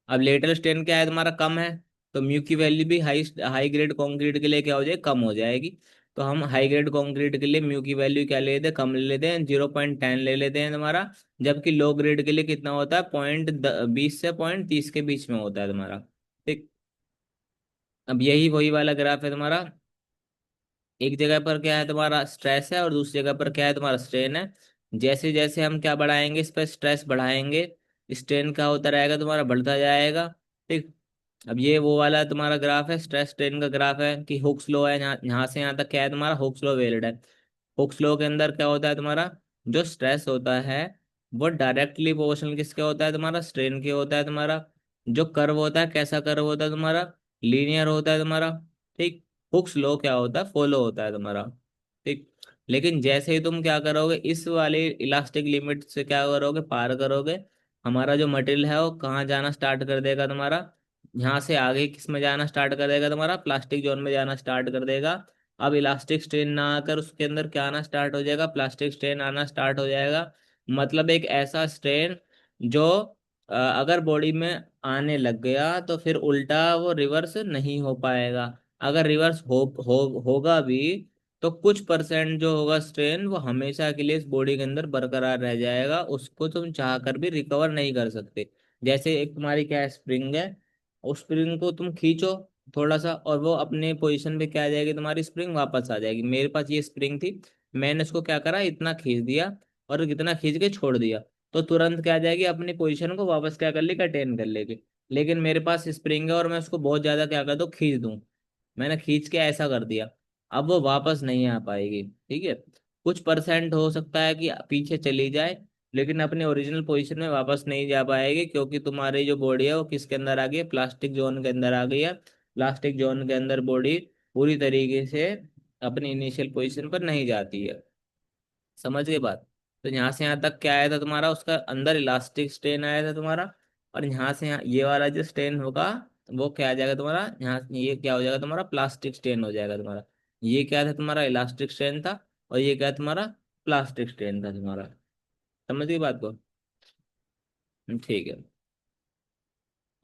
अब लेटरल स्ट्रेन क्या है तुम्हारा, कम है। तो म्यू की वैल्यू भी हाई हाई ग्रेड कंक्रीट के लिए क्या हो जाएगी, कम हो जाएगी। तो हम हाई ग्रेड कंक्रीट के लिए म्यू की वैल्यू क्या ले लेते हैं, कम ले लेते हैं, 0.10 ले लेते हैं तुम्हारा। जबकि लो ग्रेड के लिए कितना होता है, 0.20 से 0.30 के बीच में होता है तुम्हारा। ठीक। अब यही वही वाला ग्राफ है तुम्हारा, एक जगह पर क्या है तुम्हारा स्ट्रेस है और दूसरी जगह पर क्या है तुम्हारा स्ट्रेन है। जैसे जैसे हम क्या बढ़ाएंगे, इस पर स्ट्रेस बढ़ाएंगे, स्ट्रेन क्या होता रहेगा तुम्हारा, बढ़ता जाएगा। ठीक। अब ये वो वाला तुम्हारा ग्राफ है, स्ट्रेस स्ट्रेन का ग्राफ है कि हुक्स लॉ है, यहाँ यहाँ से यहाँ तक क्या है तुम्हारा, हुक्स लॉ वैलिड है। हुक्स लॉ के अंदर क्या होता है तुम्हारा, जो स्ट्रेस होता है वो डायरेक्टली प्रोपोर्शनल किसके होता है तुम्हारा, स्ट्रेन के होता है तुम्हारा। जो कर्व होता है कैसा कर्व होता है तुम्हारा, लीनियर होता है तुम्हारा। ठीक। हुक्स लॉ क्या होता है, फॉलो होता है तुम्हारा। ठीक। लेकिन जैसे ही तुम क्या करोगे, इस वाले इलास्टिक लिमिट से क्या करोगे, पार करोगे, हमारा जो मटेरियल है वो कहाँ जाना स्टार्ट कर देगा तुम्हारा, यहाँ से आगे किस में जाना स्टार्ट कर देगा तुम्हारा, प्लास्टिक जोन में जाना स्टार्ट कर देगा। अब इलास्टिक स्ट्रेन ना आकर उसके अंदर क्या आना स्टार्ट हो जाएगा, प्लास्टिक स्ट्रेन आना स्टार्ट हो जाएगा। मतलब एक ऐसा स्ट्रेन जो अगर बॉडी में आने लग गया तो फिर उल्टा वो रिवर्स नहीं हो पाएगा। अगर रिवर्स होगा भी तो कुछ परसेंट जो होगा स्ट्रेन वो हमेशा के लिए इस बॉडी के अंदर बरकरार रह जाएगा, उसको तुम चाह कर भी रिकवर नहीं कर सकते। जैसे एक तुम्हारी क्या स्प्रिंग है, उस स्प्रिंग को तुम खींचो थोड़ा सा और वो अपने पोजीशन पे क्या आ जाएगी, तुम्हारी स्प्रिंग वापस आ जाएगी। मेरे पास ये स्प्रिंग थी, मैंने उसको क्या करा, इतना खींच दिया और इतना खींच के छोड़ दिया, तो तुरंत क्या आ जाएगी, अपनी पोजीशन को वापस क्या कर लेगी, अटेन कर लेगी। लेकिन मेरे पास स्प्रिंग है और मैं उसको बहुत ज्यादा क्या कर दूं, खींच दूं, मैंने खींच के ऐसा कर दिया, अब वो वापस नहीं आ पाएगी। ठीक है, कुछ परसेंट हो सकता है कि पीछे चली जाए, लेकिन अपने ओरिजिनल पोजीशन में वापस नहीं जा पाएगी, क्योंकि तुम्हारी जो बॉडी है वो किसके अंदर आ गई है, प्लास्टिक जोन के अंदर आ गई है। प्लास्टिक जोन के अंदर बॉडी पूरी तरीके से अपनी इनिशियल पोजीशन पर नहीं जाती है। समझ गए बात? तो यहाँ से यहाँ तक क्या आया था तुम्हारा, उसका अंदर इलास्टिक स्ट्रेन आया था तुम्हारा, और यहाँ से यहाँ ये वाला जो स्ट्रेन होगा वो क्या आ जाएगा तुम्हारा, यहाँ ये क्या हो जाएगा तुम्हारा, प्लास्टिक स्ट्रेन हो जाएगा तुम्हारा। ये क्या था तुम्हारा, इलास्टिक स्ट्रेन था, और ये क्या तुम्हारा, प्लास्टिक स्ट्रेन था तुम्हारा। समझ गई बात को? ठीक है।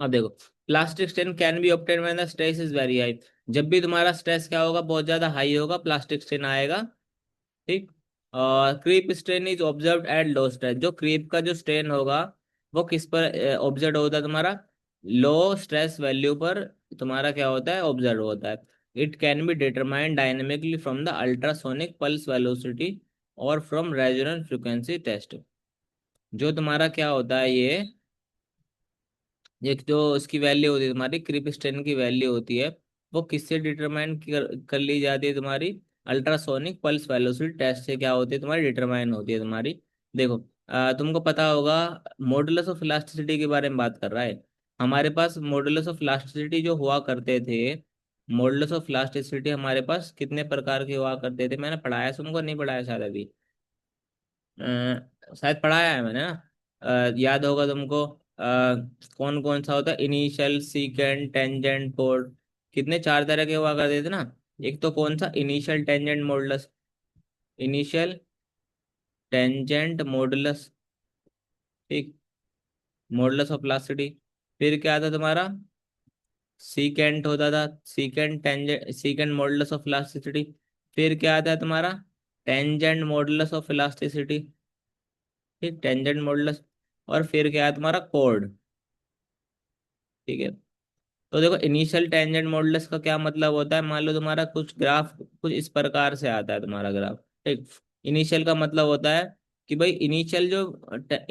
अब देखो, plastic strain can be obtain when the stress is very high. जब भी तुम्हारा स्ट्रेस क्या होगा, बहुत ज्यादा हाई होगा, प्लास्टिक स्ट्रेन आएगा। ठीक। और creep strain is observed at low stress. जो क्रीप का जो स्ट्रेन होगा वो किस पर ऑब्जर्व होता है तुम्हारा, लो स्ट्रेस वैल्यू पर तुम्हारा क्या होता है, ऑब्जर्व होता है। It can be determined dynamically from the ultrasonic pulse velocity और फ्रॉम रेजोनेंस फ्रीक्वेंसी टेस्ट। जो तुम्हारा क्या होता है ये जो उसकी वैल्यू होती है तुम्हारी, क्रीप स्ट्रेन की वैल्यू होती है, वो किससे डिटरमाइन कर ली जाती है तुम्हारी, अल्ट्रासोनिक पल्स वेलोसिटी टेस्ट से क्या होती है तुम्हारी, डिटरमाइन होती है तुम्हारी। देखो, तुमको पता होगा, मॉडुलस ऑफ इलास्टिसिटी के बारे में बात कर रहा है। हमारे पास मॉडुलस ऑफ इलास्टिसिटी जो हुआ करते थे, मॉडुलस ऑफ इलास्टिसिटी हमारे पास कितने प्रकार के हुआ करते थे, मैंने पढ़ाया तुमको, नहीं पढ़ाया शायद अभी, शायद पढ़ाया है मैंने ना। याद होगा तुमको, कौन कौन सा होता है, इनिशियल, सीकेंड, टेंजेंट, कोड, कितने चार तरह के हुआ करते थे ना। एक तो कौन सा, initial tangent modulus, initial tangent modulus. ठीक, मॉडुलस ऑफ वेलोसिटी। फिर क्या था तुम्हारा, सीकेंट होता था, secant tangent, secant modulus of elasticity. फिर क्या आता है तुम्हारा, टेंजेंट मॉडुलस ऑफ इलास्टिसिटी। ठीक, टेंजेंट मॉडुलस। और फिर क्या है तुम्हारा, कोड। ठीक है। तो देखो, इनिशियल टेंजेंट मॉडुलस का क्या मतलब होता है, मान लो तुम्हारा कुछ ग्राफ कुछ इस प्रकार से आता है तुम्हारा ग्राफ। ठीक, इनिशियल का मतलब होता है कि भाई इनिशियल जो,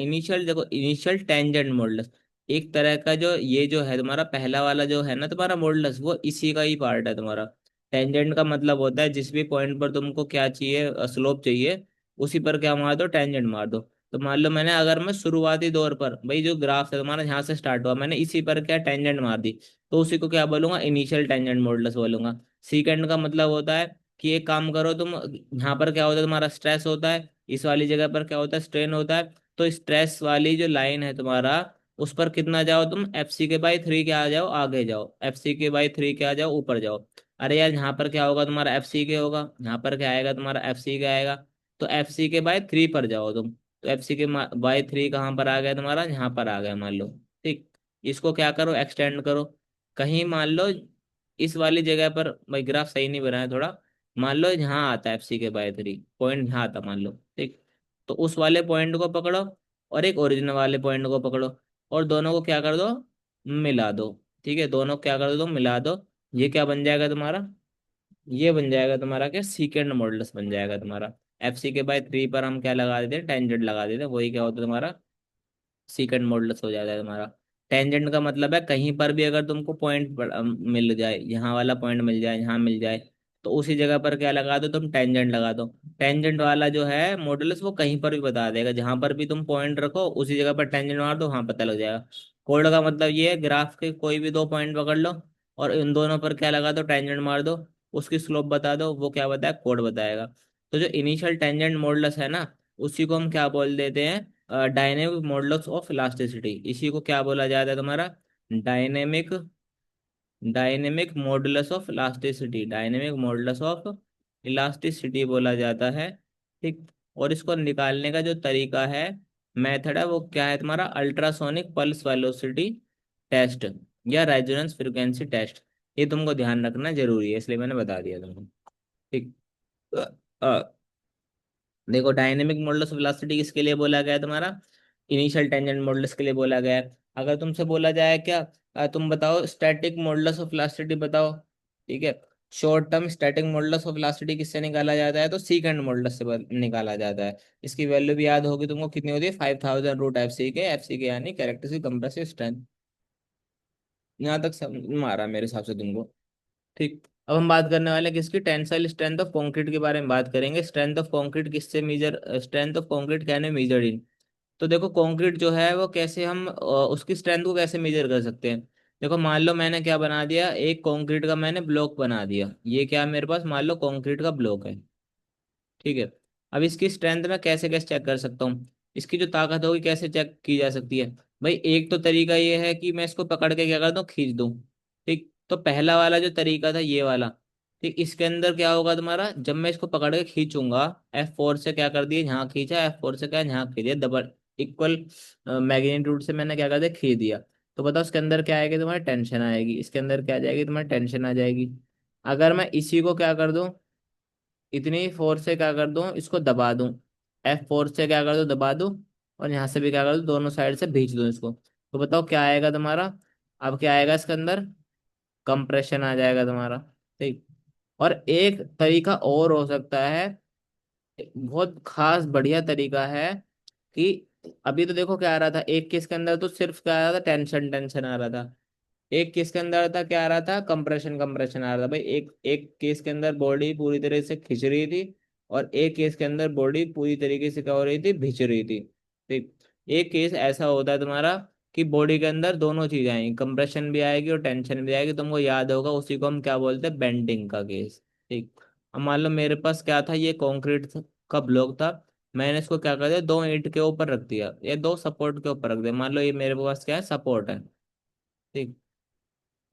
इनिशियल देखो, इनिशियल टेंजेंट मॉडुलस एक तरह का, जो ये जो है तुम्हारा पहला वाला जो है ना तुम्हारा मॉडुलस, वो इसी का ही पार्ट है तुम्हारा। टेंजेंट का मतलब होता है जिस भी पॉइंट पर तुमको क्या चाहिए, स्लोप चाहिए, उसी पर क्या मार दो, टेंजेंट मार दो। तो मान लो मैंने, अगर मैं शुरुआती दौर पर भाई जो ग्राफ है तुम्हारा यहाँ से स्टार्ट हुआ, मैंने इसी पर क्या टेंजेंट मार दी, तो उसी को क्या बोलूंगा, इनिशियल टेंजेंट मॉडुलस बोलूंगा। सेकंड का मतलब होता है कि एक काम करो तुम, यहाँ पर क्या होता है तुम्हारा, स्ट्रेस होता है, इस वाली जगह पर क्या होता है, स्ट्रेन होता है। तो स्ट्रेस वाली जो लाइन है तुम्हारा, उस पर कितना जाओ तुम, FC के/3 के आ जाओ, आगे जाओ, FC के/3 के आ जाओ, ऊपर जाओ। अरे यार, यहाँ पर क्या होगा तुम्हारा, FC के होगा, यहाँ पर क्या आएगा तुम्हारा, FC के आएगा। तो FC के/3 पर जाओ तुम, तो FC के/3 कहाँ पर आ गया तुम्हारा, यहाँ पर आ गया मान लो। ठीक, इसको क्या करो, एक्सटेंड करो। कहीं मान लो इस वाली जगह पर, भाई ग्राफ सही नहीं बनाया थोड़ा, मान लो यहाँ आता है FC के/3 पॉइंट, यहाँ आता मान लो। ठीक, तो उस वाले पॉइंट को पकड़ो और एक ओरिजिनल वाले पॉइंट को पकड़ो, और दोनों को क्या कर दो, मिला दो। ठीक है, दोनों को क्या कर दो, मिला दो। ये क्या बन जाएगा तुम्हारा, ये बन जाएगा तुम्हारा क्या, सीकेंड मॉडुलस बन जाएगा तुम्हारा। FC के/3 पर हम क्या लगा देते हैं, टेंजेंट लगा देते हैं, वही क्या होता है तुम्हारा, सीकेंड मॉडुलस हो जाता है तुम्हारा। टेंजेंट का मतलब है कहीं पर भी अगर तुमको पॉइंट मिल जाए, यहाँ वाला पॉइंट मिल जाए, यहाँ मिल जाए, तो उसी जगह पर क्या लगा दो तुम, टेंजेंट लगा दो। टेंजेंट वाला जो है मॉडुलस वो कहीं पर भी बता देगा, जहां पर भी तुम पॉइंट रखो उसी जगह पर टेंजेंट मार दो, वहां पता लग जाएगा। कोड का मतलब ये है, ग्राफ के कोई भी दो पॉइंट पकड़ लो और इन दोनों पर क्या लगा दो, टेंजेंट मार दो, उसकी स्लोप बता दो, वो क्या बताया, कोड बताएगा। तो जो इनिशियल टेंजेंट मॉडुलस है ना, उसी को हम क्या बोल देते हैं, डायनेमिक मॉडुलस ऑफ इलास्टिसिटी। इसी को क्या बोला जाता है तुम्हारा, dynamic, dynamic modulus of elasticity, dynamic modulus of elasticity बोला जाता है। ठीक, और इसको निकालने का जो तरीका है, मेथड है, वो क्या है तुम्हारा, अल्ट्रासोनिक पल्स वेलोसिटी टेस्ट या रेजोनेंस फ्रीक्वेंसी टेस्ट। ये तुमको ध्यान रखना जरूरी है, इसलिए मैंने बता दिया तुमको। ठीक, देखो डायनेमिक मॉडुलस ऑफ वेलोसिटी किसके लिए बोला गया है तुम्हारा, इनिशियल टेंजेंट मॉडुलस के लिए बोला गया है। अगर तुमसे बोला जाए क्या, तुम बताओ स्टैटिक मॉडुलस ऑफ वेलोसिटी बताओ, ठीक है। Short term static modulus of velocity किससे निकाला जाता है, तो सीकेंट मॉडुलस से निकाला जाता है। इसकी वैल्यू भी याद होगी तुमको, कितनी होती है, 5000 √FC के, FC के यानी कैरेक्टरिस्टिक कंप्रेसिव स्ट्रेंथ। यहाँ तक समझ में आ रहा है मेरे हिसाब से तुमको। ठीक, अब हम बात करने वाले हैं किसकी, टेंसाइल स्ट्रेंथ ऑफ कंक्रीट के बारे में बात करेंगे। स्ट्रेंथ ऑफ कंक्रीट किससे measure, strength of concrete can be measured in. तो देखो कंक्रीट जो है वो कैसे हम उसकी स्ट्रेंथ को कैसे मेजर कर सकते हैं। देखो मान लो मैंने क्या बना दिया, एक कंक्रीट का मैंने ब्लॉक बना दिया, ये क्या है मेरे पास, मान लो कंक्रीट का ब्लॉक है, ठीक है। अब इसकी स्ट्रेंथ मैं कैसे कैसे चेक कर सकता हूँ, इसकी जो ताकत होगी कैसे चेक की जा सकती है। भाई एक तो तरीका ये है कि मैं इसको पकड़ के क्या कर दूं, खींच दूं। ठीक, तो पहला वाला जो तरीका था ये वाला, ठीक, इसके अंदर क्या होगा तुम्हारा, जब मैं इसको पकड़ के खींचूंगा, F4 से क्या कर दिया, यहाँ खींचा, F4 से क्या यहाँ खींच दिया, डबल इक्वल मैग्नीट्यूड से मैंने क्या कर दिया, खींच दिया। तो बताओ इसके अंदर क्या आएगी, तुम्हारी टेंशन आएगी, इसके अंदर क्या आ जाएगी, तुम्हारी टेंशन आ जाएगी। अगर मैं इसी को क्या कर दूं, इतनी फोर्स से क्या कर दूं, इसको दबा दूं, F4 से क्या कर दूं, दबा दूं, और यहाँ से भी क्या कर दूं, दोनों साइड से खींच दूं इसको, तो बताओ क्या आएगा तुम्हारा। अब क्या आएगा इसके अंदर, कंप्रेशन आ जाएगा तुम्हारा। ठीक, और एक तरीका और हो सकता है, एक बहुत खास बढ़िया तरीका है, कि अभी तो देखो क्या आ रहा था, एक केस के अंदर तो सिर्फ क्या आ रहा था, टेंशन टेंशन आ रहा था। एक केस के अंदर था, क्या आ रहा था, कंप्रेशन कंप्रेशन आ रहा था। भाई एक एक केस के अंदर बॉडी पूरी तरह से खिंच रही थी, और एक केस के अंदर बॉडी पूरी तरीके से क्या हो रही थी, भिंच रही थी। ठीक, एक केस ऐसा होता है तुम्हारा कि बॉडी के अंदर दोनों चीजें आएंगी, कंप्रेशन भी आएगी और टेंशन भी आएगी, तुमको याद होगा, उसी को हम क्या बोलते हैं, बेंडिंग का केस। ठीक, अब मान लो मेरे पास क्या था, ये कॉन्क्रीट का ब्लॉक था, मैंने इसको क्या कर दिया, दो ईंट के ऊपर रख दिया, ये दो सपोर्ट के ऊपर रख दिया, मान लो ये मेरे पास क्या है, सपोर्ट है। ठीक,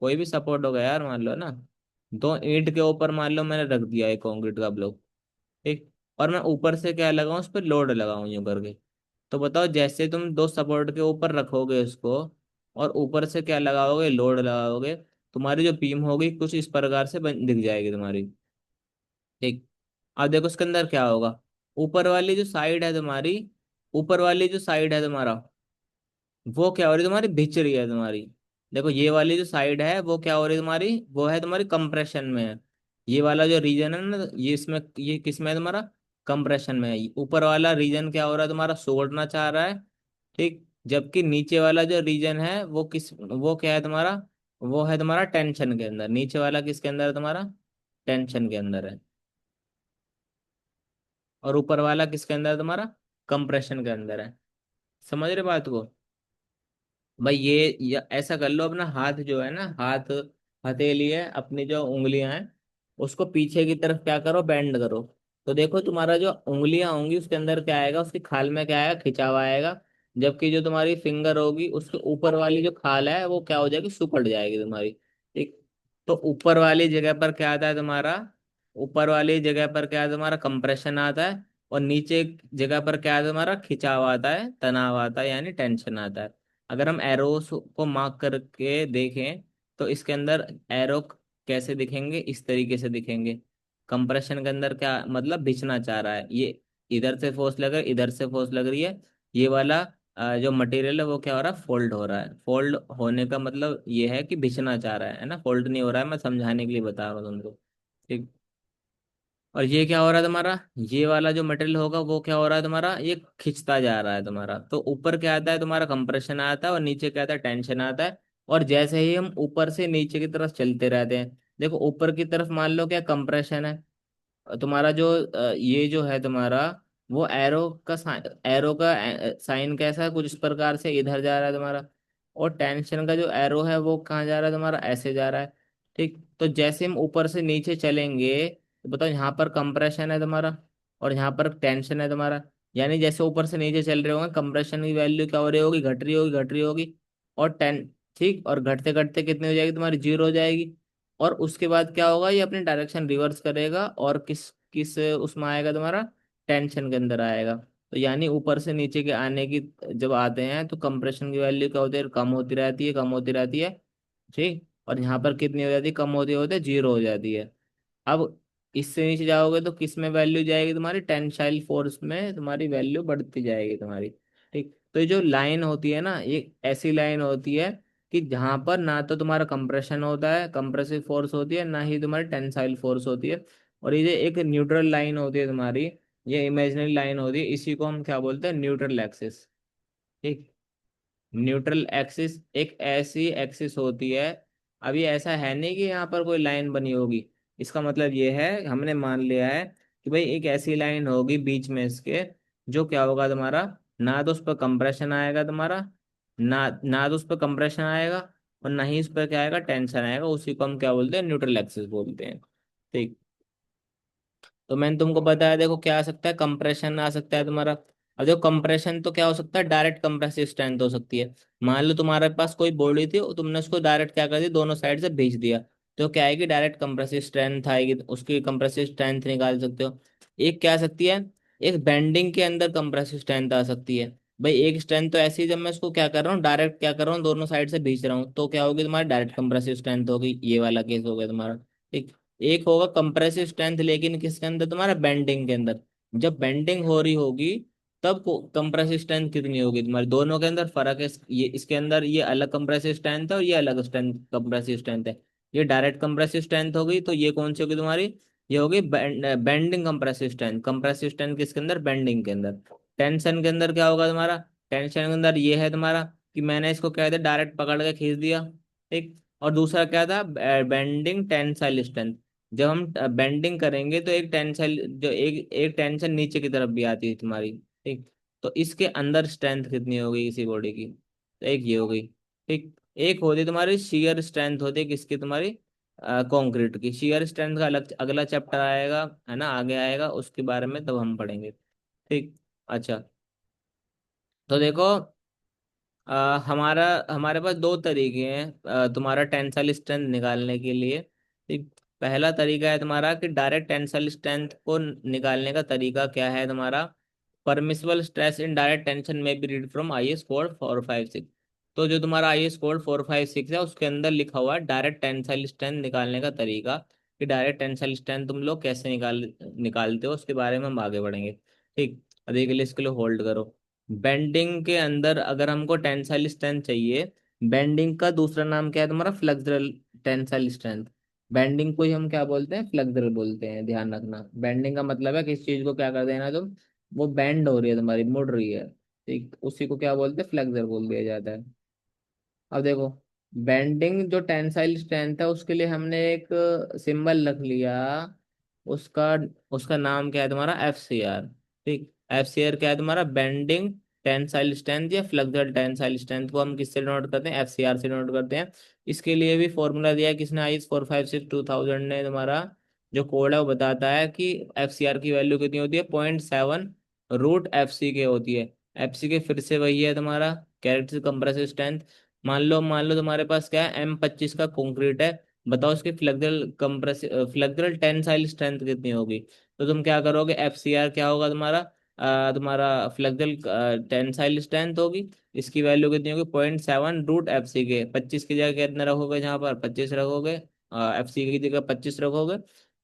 कोई भी सपोर्ट होगा यार, मान लो ना, दो ईंट के ऊपर मान लो मैंने रख दिया एक कंक्रीट का ब्लॉक। ठीक, और मैं ऊपर से क्या लगाऊं, उस पर लोड लगाऊं यूं करके। तो बताओ जैसे तुम दो सपोर्ट के ऊपर रखोगे उसको, और ऊपर से क्या लगाओगे, लोड लगाओगे, तुम्हारी जो बीम होगी कुछ इस प्रकार से दिख जाएगी तुम्हारी। ठीक, अब देखो उसके अंदर क्या होगा, ऊपर वाली जो साइड है तुम्हारी, ऊपर वाली जो साइड है तुम्हारा, वो क्या हो रही है तुम्हारी, भिच रही है तुम्हारी। देखो ये वाली जो साइड है वो क्या हो रही है तुम्हारी, वो है तुम्हारी कंप्रेशन में है। ये वाला जो रीजन है ना, ये इसमें, ये किस में है तुम्हारा, कंप्रेशन में है। ऊपर वाला रीजन क्या हो रहा है तुम्हारा, छोड़ना चाह रहा है। ठीक, जबकि नीचे वाला जो रीजन है वो किस, वो क्या है तुम्हारा, वो है तुम्हारा टेंशन के अंदर। नीचे वाला किसके अंदर है तुम्हारा, टेंशन के अंदर है। और ऊपर वाला किसके अंदर है तुम्हारा, कंप्रेशन के अंदर है। समझ रहे बात को। भाई ये ऐसा कर लो, अपना हाथ जो है ना, हाथ, हथेली है, अपनी जो उंगलियां हैं, उसको पीछे की तरफ क्या करो, बेंड करो। तो देखो तुम्हारा जो उंगलियां होंगी उसके अंदर क्या आएगा, उसकी खाल में क्या आएगा, खिंचाव आएगा। जबकि जो तुम्हारी फिंगर होगी उसके ऊपर वाली जो खाल है वो क्या हो जाएगी, सुकड़ जाएगी तुम्हारी। ठीक, तो ऊपर वाली जगह पर क्या आता है तुम्हारा, ऊपर वाली जगह पर क्या है तुम्हारा, कंप्रेशन आता है। और नीचे जगह पर क्या है तुम्हारा, खिंचाव आता है, तनाव आता है, यानी टेंशन आता है। अगर हम एरोस को मार्क करके देखें, तो इसके अंदर एरो कैसे दिखेंगे, इस तरीके से दिखेंगे। कंप्रेशन के अंदर क्या मतलब, खींचना चाह रहा है ये, इधर से फोर्स लग रहा है, इधर से फोर्स लग रही है। ये वाला जो मटेरियल है वो क्या हो रहा है, फोल्ड हो रहा है। फोल्ड होने का मतलब ये है कि खींचना चाह रहा है ना, फोल्ड नहीं हो रहा है, मैं समझाने के लिए बता रहा हूँ तुमको। ठीक, और ये क्या हो रहा है तुम्हारा, ये वाला जो मटेरियल होगा वो क्या हो रहा है तुम्हारा, ये खिंचता जा रहा है तुम्हारा। तो ऊपर क्या आता है तुम्हारा, कंप्रेशन आता है, और नीचे क्या आता है, टेंशन आता है। और जैसे ही हम ऊपर से नीचे की तरफ चलते रहते हैं, देखो ऊपर की तरफ मान लो क्या कंप्रेशन है, तुम्हारा जो ये जो है तुम्हारा, वो एरो का साइन कैसा है, कुछ इस प्रकार से इधर जा रहा है तुम्हारा। और टेंशन का जो एरो है वो कहाँ जा रहा है तुम्हारा, ऐसे जा रहा है। ठीक, तो जैसे हम ऊपर से नीचे चलेंगे, तो बताओ यहाँ पर कंप्रेशन है तुम्हारा, और यहाँ पर टेंशन है तुम्हारा। यानी जैसे ऊपर से नीचे चल रहे होंगे, कंप्रेशन की वैल्यू क्या हो रही होगी, घट रही होगी, घट रही होगी। और टेन ठीक, और घटते घटते कितनी हो जाएगी तुम्हारी, जीरो हो जाएगी। और उसके बाद क्या होगा, ये अपनी डायरेक्शन रिवर्स करेगा, और किस किस उसमें आएगा तुम्हारा, टेंशन के अंदर आएगा। तो यानी ऊपर से नीचे के आने की, जब आते हैं तो कंप्रेशन की वैल्यू क्या होती है, कम होती रहती है, कम होती रहती है। ठीक, और यहाँ पर कितनी हो जाती है, कम होती होती है, जीरो हो जाती है। अब इससे नीचे जाओगे तो किस में वैल्यू जाएगी तुम्हारी, टेंसाइल फोर्स में तुम्हारी वैल्यू बढ़ती जाएगी तुम्हारी। ठीक, तो ये जो लाइन होती है ना, ये ऐसी लाइन होती है कि जहां पर ना तो तुम्हारा कंप्रेशन होता है, कंप्रेसिव फोर्स होती है, ना ही तुम्हारी टेंसाइल फोर्स होती है। और ये जो एक न्यूट्रल लाइन होती है तुम्हारी, ये इमेजिनरी लाइन होती है, इसी को हम क्या बोलते हैं, न्यूट्रल एक्सिस। ठीक, न्यूट्रल एक्सिस एक ऐसी एक्सिस होती है। अभी ऐसा है नहीं कि यहाँ पर कोई लाइन बनी होगी, इसका मतलब ये है, हमने मान लिया है कि भाई एक ऐसी लाइन होगी बीच में इसके, जो क्या होगा तुम्हारा, ना तो उस पर कंप्रेशन आएगा तुम्हारा, ना तो उस पर कंप्रेशन आएगा, और ना ही उस पर क्या आएगा, टेंशन आएगा, उसी को हम क्या बोलते हैं, न्यूट्रल एक्सिस बोलते हैं। ठीक, तो मैंने तुमको बताया, देखो क्या आ सकता है, कंप्रेशन आ सकता है तुम्हारा। अब देखो कंप्रेशन तो क्या हो सकता है, डायरेक्ट कंप्रेसिव स्ट्रेंथ हो सकती है। मान लो तुम्हारे पास कोई बॉडी थी और तुमने उसको डायरेक्ट क्या कर दिया, दोनों साइड से भेज दिया, तो क्या आएगी, डायरेक्ट कंप्रेसिव स्ट्रेंथ आएगी, उसकी कंप्रेसिव स्ट्रेंथ निकाल सकते हो। एक क्या आ सकती है, एक बेंडिंग के अंदर कंप्रेसिव स्ट्रेंथ आ सकती है। भाई एक स्ट्रेंथ तो ऐसी, जब मैं उसको क्या कर रहा हूँ, डायरेक्ट क्या कर रहा हूँ, दोनों साइड से भेज रहा हूँ, तो क्या होगी तुम्हारी, डायरेक्ट कंप्रेसिव स्ट्रेंथ होगी, ये वाला केस हो गया तुम्हारा। ठीक, एक होगा कंप्रेसिव स्ट्रेंथ, लेकिन किसके अंदर, तुम्हारा बेंडिंग के अंदर। जब बेंडिंग हो रही होगी तब कंप्रेसिव स्ट्रेंथ कितनी होगी तुम्हारी, दोनों के अंदर फर्क है। ये इसके अंदर ये अलग कंप्रेसिव स्ट्रेंथ है और ये अलग स्ट्रेंथ कंप्रेसिव स्ट्रेंथ है। ये डायरेक्ट कंप्रेसिव स्ट्रेंथ होगी, तो ये कौन सी होगी तुम्हारी, ये होगी bending compressive strength. Compressive strength किसके अंदर, बेंडिंग के अंदर। टेंशन के अंदर क्या होगा तुम्हारा, टेंशन के अंदर ये है तुम्हारा कि मैंने इसको क्या था, डायरेक्ट पकड़ के खींच दिया। ठीक, और दूसरा क्या था, बेंडिंग टेंसाइल स्ट्रेंथ। जब हम बेंडिंग करेंगे तो एक टेंशन, जो एक एक टेंशन नीचे की तरफ भी आती है तुम्हारी। ठीक, तो इसके अंदर स्ट्रेंथ कितनी होगी इसी बॉडी की, तो एक ये हो गई। ठीक, एक होती तुम्हारी शियर स्ट्रेंथ, होती है किसकी, तुम्हारी कंक्रीट की। शियर स्ट्रेंथ का अलग अगला चैप्टर आएगा, है ना, आगे आएगा, उसके बारे में तब हम पढ़ेंगे। ठीक, अच्छा, तो देखो, हमारा हमारे पास दो तरीके हैं तुम्हारा टेंसाइल स्ट्रेंथ निकालने के लिए। ठीक, पहला तरीका है तुम्हारा कि डायरेक्ट टेंसाइल स्ट्रेंथ को निकालने का तरीका क्या है तुम्हारा, permissible stress in direct tension में be read from I S code 456। तो जो तुम्हारा आई एस कोड 456 है, उसके अंदर लिखा हुआ है डायरेक्ट टेंसाइल स्ट्रेंथ निकालने का तरीका, कि डायरेक्ट टेंसाइल स्ट्रेंथ तुम लोग कैसे निकालते हो, उसके बारे में हम आगे बढ़ेंगे। ठीक, अभी के लिए इसके लिए होल्ड करो। बेंडिंग के अंदर अगर हमको टेंसाइल स्ट्रेंथ चाहिए, बेंडिंग का दूसरा नाम क्या है तुम्हारा, फ्लेक्सुरल टेंसाइल स्ट्रेंथ। बेंडिंग को ही हम क्या बोलते हैं, फ्लेक्सुरल बोलते हैं, ध्यान रखना। बेंडिंग का मतलब है किस चीज को क्या कर देना तुम, वो बेंड हो रही है तुम्हारी, मुड़ रही है। ठीक, उसी को क्या बोलते हैं, फ्लेक्सर बोल दिया जाता है। अब देखो, बेंडिंग जो टेंसाइल स्ट्रेंथ है, उसके लिए हमने एक सिंबल रख लिया, उसका उसका नाम क्या है तुम्हारा, एफ सी आर। ठीक, एफ सी आर क्या है तुम्हारा, बेंडिंग टेंसाइल स्ट्रेंथ या फ्लेक्सुरल टेंसाइल स्ट्रेंथ को हम किससे नोट करते हैं, एफ सी आर से नोट करते हैं। इसके लिए भी फॉर्मूला दिया है किसने, आईएस 456/2000 ने तुम्हारा जो कोड है वो बताता है कि एफ सी आर की वैल्यू कितनी होती है, 0.7 √FC के होती है। एफ सी के फिर से वही है तुम्हारा कैरेक्टरिस्टिक कंप्रेसिव स्ट्रेंथ। मान लो तुम्हारे पास क्या है, M25 का कंक्रीट है, बताओ उसकी फ्लेक्सुरल टेंसाइल स्ट्रेंथ कितनी होगी। तो तुम क्या करोगे, एफ सी आर क्या होगा तुम्हारा, तुम्हारा फ्लेक्सुरल टेंसाइल स्ट्रेंथ होगी, इसकी वैल्यू कितनी होगी, 0.7 √FC के। 25 की जगह कितना रखोगे, जहाँ पर 25 रखोगे, एफ सी की जगह 25 रखोगे,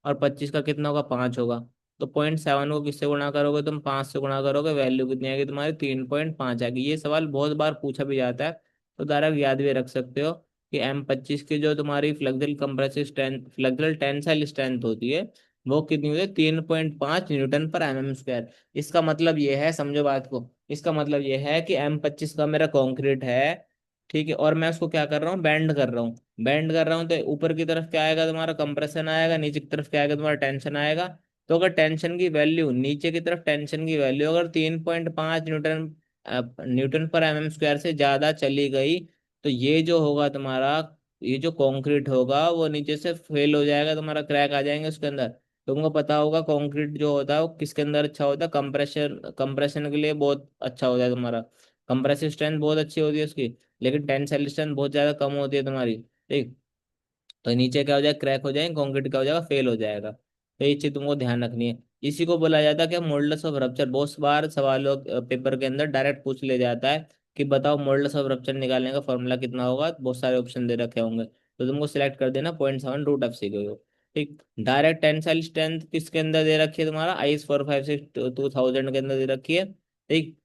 और 25 का कितना होगा, 5 होगा। तो 0.7 को किससे गुणा करोगे तुम, 5 से गुणा करोगे, वैल्यू कितनी आएगी तुम्हारी, 3.5 आएगी। ये सवाल बहुत बार पूछा भी जाता है, तो डायरेक्ट याद भी रख सकते हो कि M25 की जो तुम्हारी flexural compressive strength, flexural tensile strength होती है, वो कितनी होती है, 3.5 न्यूटन पर MM²। इसका मतलब ये है, समझो बात को, इसका मतलब ये है कि M25 का मेरा कॉन्क्रीट है, ठीक है, और मैं उसको क्या कर रहा हूँ, बेंड कर रहा हूँ, तो ऊपर की तरफ क्या आएगा तुम्हारा, कंप्रेशन आएगा, नीचे की तरफ क्या आएगा तुम्हारा, टेंशन आएगा। तो अगर टेंशन की वैल्यू, नीचे की तरफ टेंशन की वैल्यू अगर 3.5 न्यूटन न्यूटन पर MM² से ज्यादा चली गई, तो ये जो होगा तुम्हारा, ये जो कंक्रीट होगा वो नीचे से फेल हो जाएगा तुम्हारा, क्रैक आ जाएंगे उसके अंदर। तुमको पता होगा कंक्रीट जो होता है वो किसके अंदर अच्छा होता है, कंप्रेशन कंप्रेशन के लिए बहुत अच्छा होता है तुम्हारा, कंप्रेसिव स्ट्रेंथ बहुत अच्छी होती है उसकी, लेकिन टेंसाइल स्ट्रेंथ बहुत ज्यादा कम होती है तुम्हारी। ठीक, तो नीचे क्या हो जाएगा, क्रैक हो जाएंगे, कंक्रीट क्या हो जाएगा, फेल हो जाएगा। तो ये चीज तुमको ध्यान रखनी है। इसी को बोला जाता है कि मॉडुलस ऑफ रप्चर। बहुत बार सवालों पेपर के अंदर डायरेक्ट पूछ ले जाता है कि बताओ मॉडुलस ऑफ रप्चर निकालने का फॉर्मूला कितना होगा, बहुत सारे ऑप्शन दे रखे होंगे, तो तुमको सिलेक्ट कर देना 0.7 √FC को। ठीक। डायरेक्ट टेंसाइल स्ट्रेंथ किसके अंदर दे रखी है तुम्हारा, आईएस 456 2000 के अंदर दे रखी है। ठीक।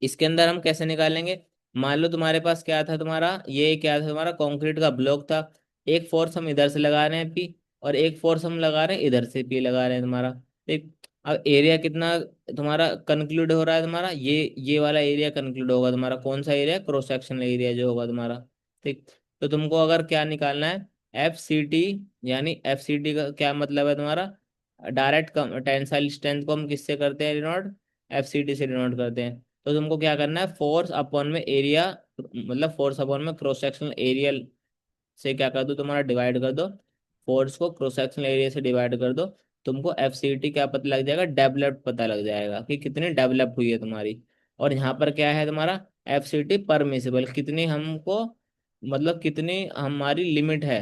इसके अंदर हम कैसे निकालेंगे, मान लो तुम्हारे पास क्या था, तुम्हारा ये क्या था, तुम्हारा कंक्रीट का ब्लॉक था। एक फोर्स हम इधर से लगा रहे हैं पी, और एक फोर्स हम लगा रहे हैं इधर से पी लगा रहे हैं तुम्हारा। ठीक। अब एरिया कितना तुम्हारा कंक्लूड हो रहा है, तुम्हारा ये वाला एरिया कंक्लूड होगा तुम्हारा, कौन सा एरिया, क्रॉस सेक्शन एरिया जो होगा तुम्हारा। ठीक। तो तुमको अगर क्या निकालना है, एफ सी टी, यानी एफ सी टी का क्या मतलब है तुम्हारा, डायरेक्ट टेंसाइल स्ट्रेंथ को हम किससे करते हैं डिनोट, एफ सी टी से डिनोट करते हैं। तो तुमको क्या करना है, फोर्स अपॉन में एरिया, मतलब फोर्स अपॉन में क्रॉस सेक्शनल एरिया से क्या कर दो तुम्हारा, डिवाइड कर दो। फोर्स को क्रॉस सेक्शनल एरिया से डिवाइड कर दो। तुमको एफ सी टी क्या पता लग जाएगा, डेवलप पता लग जाएगा कि कितनी डेवलप हुई है तुम्हारी। और यहाँ पर क्या है तुम्हारा, एफ सी टी परमिसिबल, कितनी हमको, मतलब कितनी हमारी लिमिट है,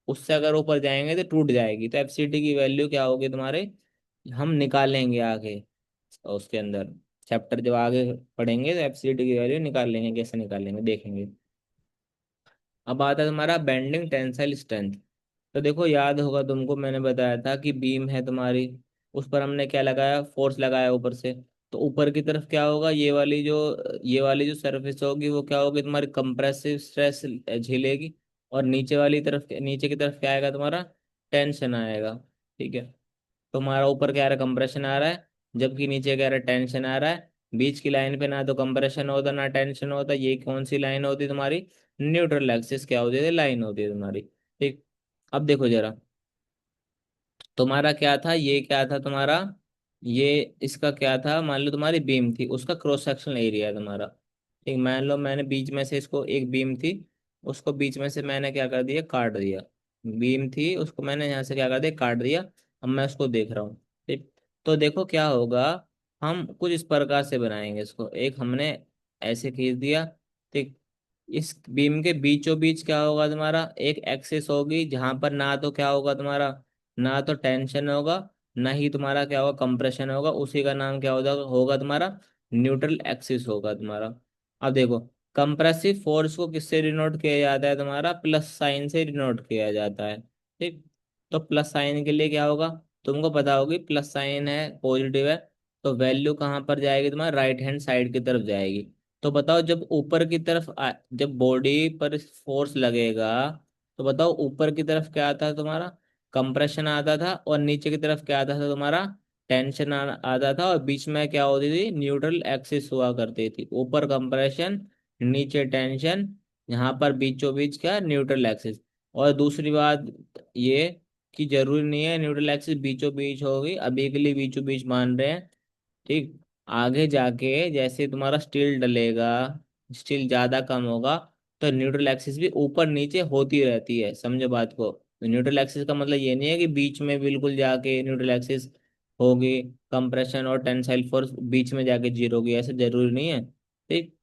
उससे अगर ऊपर जाएंगे तो टूट जाएगी। तो एफ सी टी की वैल्यू क्या होगी तुम्हारे, हम निकालेंगे आगे उसके अंदर, चैप्टर जब आगे पढ़ेंगे तो एफसीडी की वैल्यू निकाल लेंगे, कैसे निकालेंगे देखेंगे। अब आता है तुम्हारा बेंडिंग टेंसाइल स्ट्रेंथ। तो देखो याद होगा तुमको, मैंने बताया था कि बीम है तुम्हारी, उस पर हमने क्या लगाया, फोर्स लगाया ऊपर से। तो ऊपर की तरफ क्या होगा, ये वाली जो सरफेस होगी वो क्या होगी तुम्हारी, कंप्रेसिव स्ट्रेस झेलेगी। और नीचे की तरफ क्या आएगा तुम्हारा, टेंशन आएगा। ठीक है। तुम्हारा ऊपर क्या आ रहा है, कंप्रेशन आ रहा है, जबकि नीचे क्या आ रहा है, टेंशन आ रहा है। बीच की लाइन पे ना तो कंप्रेशन होता ना टेंशन होता, ये कौन सी लाइन होती है तुम्हारी, न्यूट्रल एक्सिस क्या होती है, लाइन होती है तुम्हारी। ठीक। अब देखो जरा, तुम्हारा क्या था, ये क्या था तुम्हारा, ये इसका क्या था, मान लो तुम्हारी बीम थी, उसका क्रॉस सेक्शनल एरिया है तुम्हारा। ठीक। मान लो मैंने बीच में से इसको, एक बीम थी, उसको बीच में से मैंने क्या कर दिया, काट दिया। बीम थी, उसको मैंने यहाँ से क्या कर दिया, काट दिया। अब मैं उसको देख रहा हूँ। ठीक। तो देखो क्या होगा, हम कुछ इस प्रकार से बनाएंगे इसको, एक हमने ऐसे खींच दिया। ठीक। इस बीम के बीचों बीच क्या होगा तुम्हारा, एक एक्सिस होगी, जहां पर ना तो क्या होगा तुम्हारा, ना तो टेंशन होगा, ना ही तुम्हारा क्या होगा, कंप्रेशन होगा, उसी का नाम क्या होगा होगा तुम्हारा, न्यूट्रल एक्सिस होगा तुम्हारा। अब देखो, कंप्रेसिव फोर्स को किससे डिनोट किया जाता है तुम्हारा, प्लस साइन से डिनोट किया जाता है। ठीक। तो प्लस साइन के लिए क्या होगा, तुमको पता होगी, प्लस साइन है, पॉजिटिव है, तो वैल्यू कहाँ पर जाएगी तुम्हारा, राइट हैंड साइड की तरफ जाएगी। तो बताओ, जब ऊपर की तरफ जब बॉडी पर फोर्स लगेगा, तो बताओ ऊपर की तरफ क्या आता है तुम्हारा, कंप्रेशन आता था, और नीचे की तरफ क्या आता था तुम्हारा, टेंशन आता था, और बीच में क्या होती थी, न्यूट्रल एक्सिस हुआ करती थी, ऊपर कंप्रेशन नीचे टेंशन, यहाँ पर बीचों बीच क्या, न्यूट्रल एक्सिस। और दूसरी बात ये, कि जरूरी नहीं है न्यूट्रल एक्सिस बीचों बीच होगी, अभी के लिए बीचों बीच मान रहे हैं। ठीक। आगे जाके जैसे तुम्हारा स्टील डलेगा, स्टील ज्यादा कम होगा, तो न्यूट्रल एक्सिस भी ऊपर नीचे होती रहती है, समझो बात को। तो न्यूट्रल एक्सिस का मतलब ये नहीं है कि बीच में बिल्कुल जाके न्यूट्रल एक्सिस होगी, कंप्रेशन और टेंसाइल फोर्स बीच में जाके जीरो होगी, ऐसा जरूरी नहीं है। ठीक।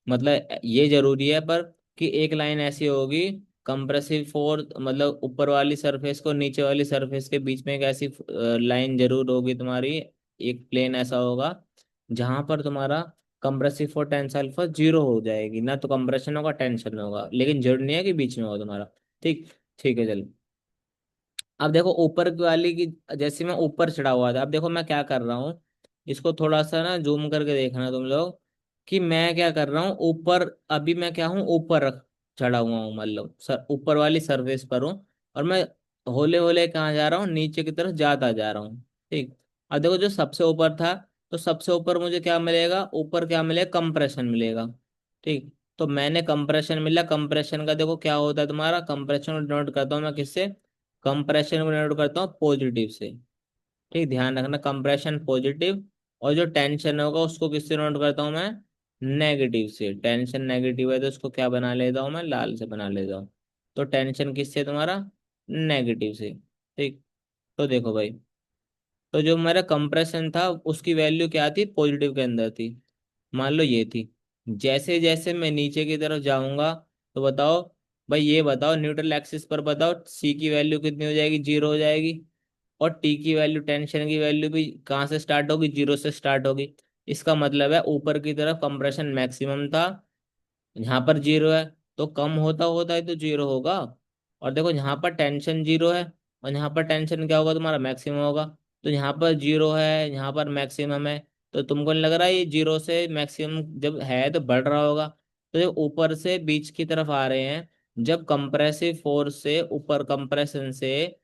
मतलब ये जरूरी है पर, कि एक लाइन ऐसी होगी, कंप्रेसिव फोर्स मतलब ऊपर वाली सरफेस को नीचे वाली सरफेस के बीच में एक ऐसी लाइन जरूर होगी तुम्हारी, एक प्लेन ऐसा होगा, जहां पर तुम्हारा compressive force tensile force zero हो जाएगी, ना तो कंप्रेशन होगा टेंशन होगा, लेकिन जरूरी नहीं है कि बीच में हो तुम्हारा। ठीक। ठीक है चलो। अब देखो ऊपर की वाली की, जैसे मैं ऊपर चढ़ा हुआ था, अब देखो मैं क्या कर रहा हूँ, इसको थोड़ा सा ना जूम करके देखना तुम लोग, कि मैं क्या कर रहा हूँ ऊपर, अभी मैं क्या हूँ, चढ़ा हुआ हूँ, मतलब सर ऊपर वाली सरफेस पर हूँ, और मैं होले होले कहाँ जा रहा हूँ, नीचे की तरफ जाता जा रहा हूँ। ठीक। अब देखो जो सबसे ऊपर था, तो सबसे ऊपर मुझे क्या मिलेगा, ऊपर क्या मिलेगा, कंप्रेशन मिलेगा। ठीक। तो मैंने कंप्रेशन मिला, कंप्रेशन का देखो क्या होता है तुम्हारा, कंप्रेशन नोट करता हूँ मैं किससे, कंप्रेशन को नोट करता हूँ पॉजिटिव से। ठीक। ध्यान रखना, कंप्रेशन पॉजिटिव, और जो टेंशन होगा उसको किससे नोट करता हूँ मैं, नेगेटिव से। टेंशन नेगेटिव है तो उसको क्या बना लेता हूँ मैं, लाल से बना लेता हूँ। तो टेंशन किससे तुम्हारा, नेगेटिव से। ठीक। तो देखो भाई, तो जो मेरा कंप्रेशन था उसकी वैल्यू क्या थी, पॉजिटिव के अंदर थी, मान लो ये थी। जैसे जैसे मैं नीचे की तरफ जाऊंगा, तो बताओ भाई, ये बताओ न्यूट्रल एक्सिस पर बताओ, सी की वैल्यू कितनी हो जाएगी, जीरो हो जाएगी। और टी की वैल्यू, टेंशन की वैल्यू भी कहाँ से स्टार्ट होगी, जीरो से स्टार्ट होगी। इसका मतलब है ऊपर की तरफ कंप्रेशन मैक्सिमम था, यहाँ पर जीरो है, तो कम होता होता है तो जीरो होगा। और देखो यहाँ पर टेंशन जीरो है, और यहाँ पर टेंशन क्या होगा तुम्हारा, मैक्सिमम होगा। तो यहाँ पर जीरो है, यहाँ पर मैक्सिमम है। तो तुमको नहीं लग रहा है ये जीरो से मैक्सिमम जब है तो बढ़ रहा होगा? तो ये ऊपर से बीच की तरफ आ रहे हैं, जब कंप्रेसिव फोर्स से ऊपर, कंप्रेशन से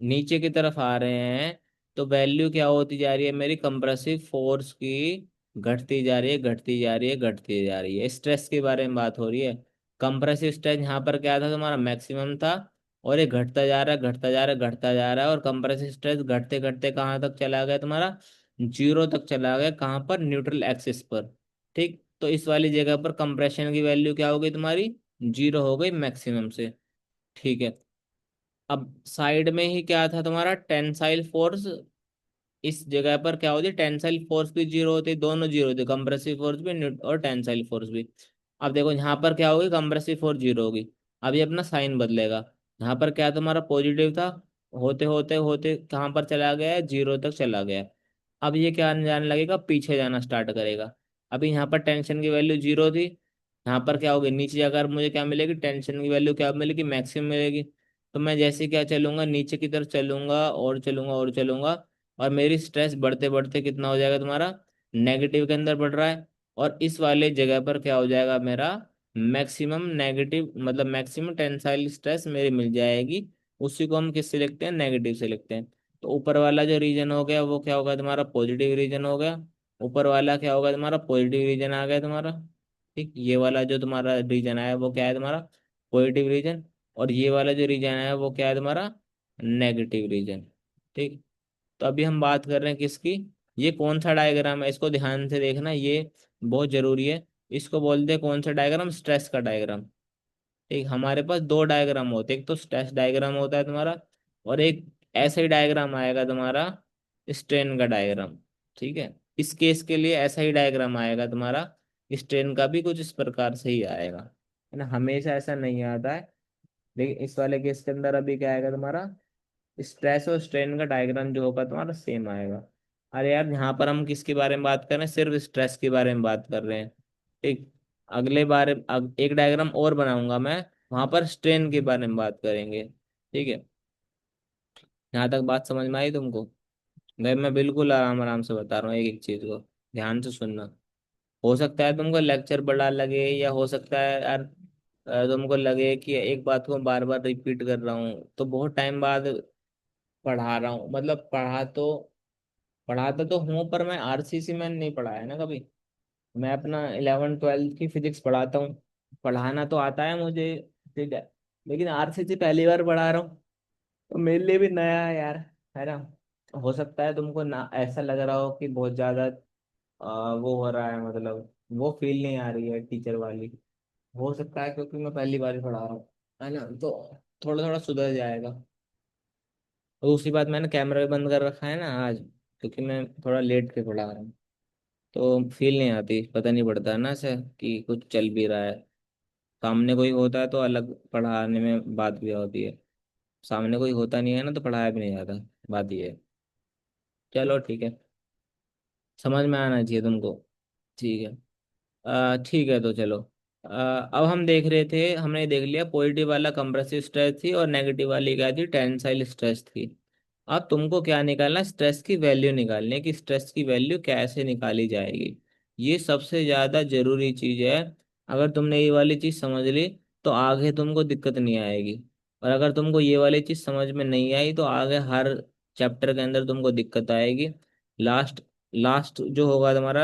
नीचे की तरफ आ रहे हैं, तो वैल्यू क्या होती जा रही है मेरी, कंप्रेसिव फोर्स की घटती जा रही है, घटती जा रही है, घटती जा रही है। स्ट्रेस के बारे में बात हो रही है। कंप्रेसिव स्ट्रेस यहाँ पर क्या था तुम्हारा, मैक्सिमम था, और ये घटता जा रहा है, घटता जा रहा है, घटता जा रहा है, और कंप्रेसिव स्ट्रेस घटते घटते कहाँ तक चला गया तुम्हारा, जीरो तक चला गया। कहाँ पर, न्यूट्रल एक्सिस पर। ठीक, तो इस वाली जगह पर कंप्रेशन की वैल्यू क्या हो गई तुम्हारी, जीरो हो गई मैक्सिमम से। ठीक है। अब साइड में ही क्या था तुम्हारा, टेंसाइल फोर्स। इस जगह पर क्या होती है, टेंसाइल फोर्स भी जीरो होती है, दोनों जीरो होती है, कंप्रेसिव फोर्स भी और टेंसाइल फोर्स भी। अब देखो यहाँ पर क्या होगी, कंप्रेसिव फोर्स जीरो होगी। अब ये अपना साइन बदलेगा। यहाँ पर क्या तुम्हारा पॉजिटिव था, होते होते होते कहाँ पर चला गया है, जीरो तक चला गया। अब ये क्या जाने लगेगा, पीछे जाना स्टार्ट करेगा। अभी यहाँ पर टेंशन की वैल्यू जीरो थी, यहाँ पर क्या होगी, नीचे जाकर मुझे क्या मिलेगी, टेंशन की वैल्यू क्या मिलेगी, मैक्सिमम मिलेगी। तो मैं जैसे क्या चलूंगा, नीचे की तरफ चलूंगा, और चलूंगा और चलूंगा, और मेरी स्ट्रेस बढ़ते बढ़ते कितना हो जाएगा तुम्हारा, नेगेटिव के अंदर बढ़ रहा है। और इस वाले जगह पर क्या हो जाएगा मेरा, मैक्सिमम नेगेटिव, मतलब मैक्सिमम टेंसाइल स्ट्रेस मेरी मिल जाएगी। उसी को हम किससे लिखते हैं, नेगेटिव से लिखते हैं। तो ऊपर वाला जो रीजन हो गया वो क्या होगा तुम्हारा, पॉजिटिव रीजन हो गया। ऊपर वाला क्या होगा तुम्हारा, पॉजिटिव रीजन आ गया तुम्हारा। ठीक, ये वाला जो तुम्हारा रीजन आया वो क्या है तुम्हारा, पॉजिटिव रीजन। और ये वाला जो रीजन आया वो क्या है तुम्हारा, नेगेटिव रीजन। ठीक, तो अभी हम बात कर रहे हैं किसकी, ये कौन सा डायग्राम है, इसको ध्यान से देखना, ये बहुत जरूरी है। इसको बोलते हैं कौन सा डायग्राम, स्ट्रेस का डायग्राम। ठीक, हमारे पास दो डायग्राम होते हैं, एक तो स्ट्रेस डायग्राम होता है तुम्हारा, और एक ऐसा ही डायग्राम आएगा तुम्हारा, स्ट्रेन का डायग्राम। ठीक है, इस केस के लिए ऐसा ही डायग्राम आएगा तुम्हारा, स्ट्रेन का भी कुछ इस प्रकार से ही आएगा, है ना, हमेशा ऐसा नहीं आता है। लेकिन इस वाले केस के अंदर अभी क्या आएगा तुम्हारा, स्ट्रेस और स्ट्रेन का डायग्राम जो होगा तुम्हारा सेम आएगा। अरे यार, यहाँ पर हम किसके बारे में बात कर रहे हैं, सिर्फ स्ट्रेस के बारे में बात कर रहे हैं। ठीक, अगले बार एक डायग्राम और बनाऊंगा मैं, वहां पर स्ट्रेन के बारे में बात करेंगे। ठीक है, यहाँ तक बात समझ में आई तुमको? भाई मैं बिल्कुल आराम आराम से बता रहा हूँ, एक एक चीज को ध्यान से सुनना। हो सकता है तुमको लेक्चर बड़ा लगे, या हो सकता है यार तुमको लगे कि एक बात को बार बार रिपीट कर रहा हूँ, तो बहुत टाइम बाद पढ़ा रहा हूँ, मतलब पढ़ाता तो हूँ, पर मैं आरसीसी में नहीं पढ़ाया ना कभी। मैं अपना 11वीं 12वीं की फिजिक्स पढ़ाता हूँ, पढ़ाना तो आता है मुझे। ठीक है, लेकिन आरसीसी पहली बार पढ़ा रहा हूँ, तो मेरे लिए भी नया है यार, है ना। हो सकता है तुमको ना ऐसा लग रहा हो कि बहुत ज्यादा वो हो रहा है, मतलब वो फील नहीं आ रही है टीचर वाली। हो सकता है क्योंकि मैं पहली बार ही पढ़ा रहा हूँ, है ना, तो थोड़ा थोड़ा सुधर जाएगा। और दूसरी बात, मैंने कैमरा भी बंद कर रखा है ना आज, क्योंकि मैं थोड़ा लेट के पढ़ा रहा हूँ, तो फील नहीं आती, पता नहीं पड़ता है ना ऐसे कि कुछ चल भी रहा है। सामने कोई होता है तो अलग पढ़ाने में बात भी होती है, सामने कोई होता नहीं है ना तो पढ़ाया भी नहीं जाता, बात ये है। चलो ठीक है, समझ में आना चाहिए तुमको। ठीक है, ठीक है, तो चलो। अब हम देख रहे थे, हमने देख लिया पॉजिटिव वाला कंप्रेसिव स्ट्रेस थी, और नेगेटिव वाली क्या थी, टेंसाइल स्ट्रेस थी। अब तुमको क्या निकालना, स्ट्रेस की वैल्यू निकालनी है, कि स्ट्रेस की वैल्यू कैसे निकाली जाएगी। ये सबसे ज्यादा जरूरी चीज है। अगर तुमने ये वाली चीज समझ ली, तो आगे तुमको दिक्कत नहीं आएगी। और अगर तुमको ये वाली चीज समझ में नहीं आई, तो आगे हर चैप्टर के अंदर तुमको दिक्कत आएगी। लास्ट लास्ट जो होगा तुम्हारा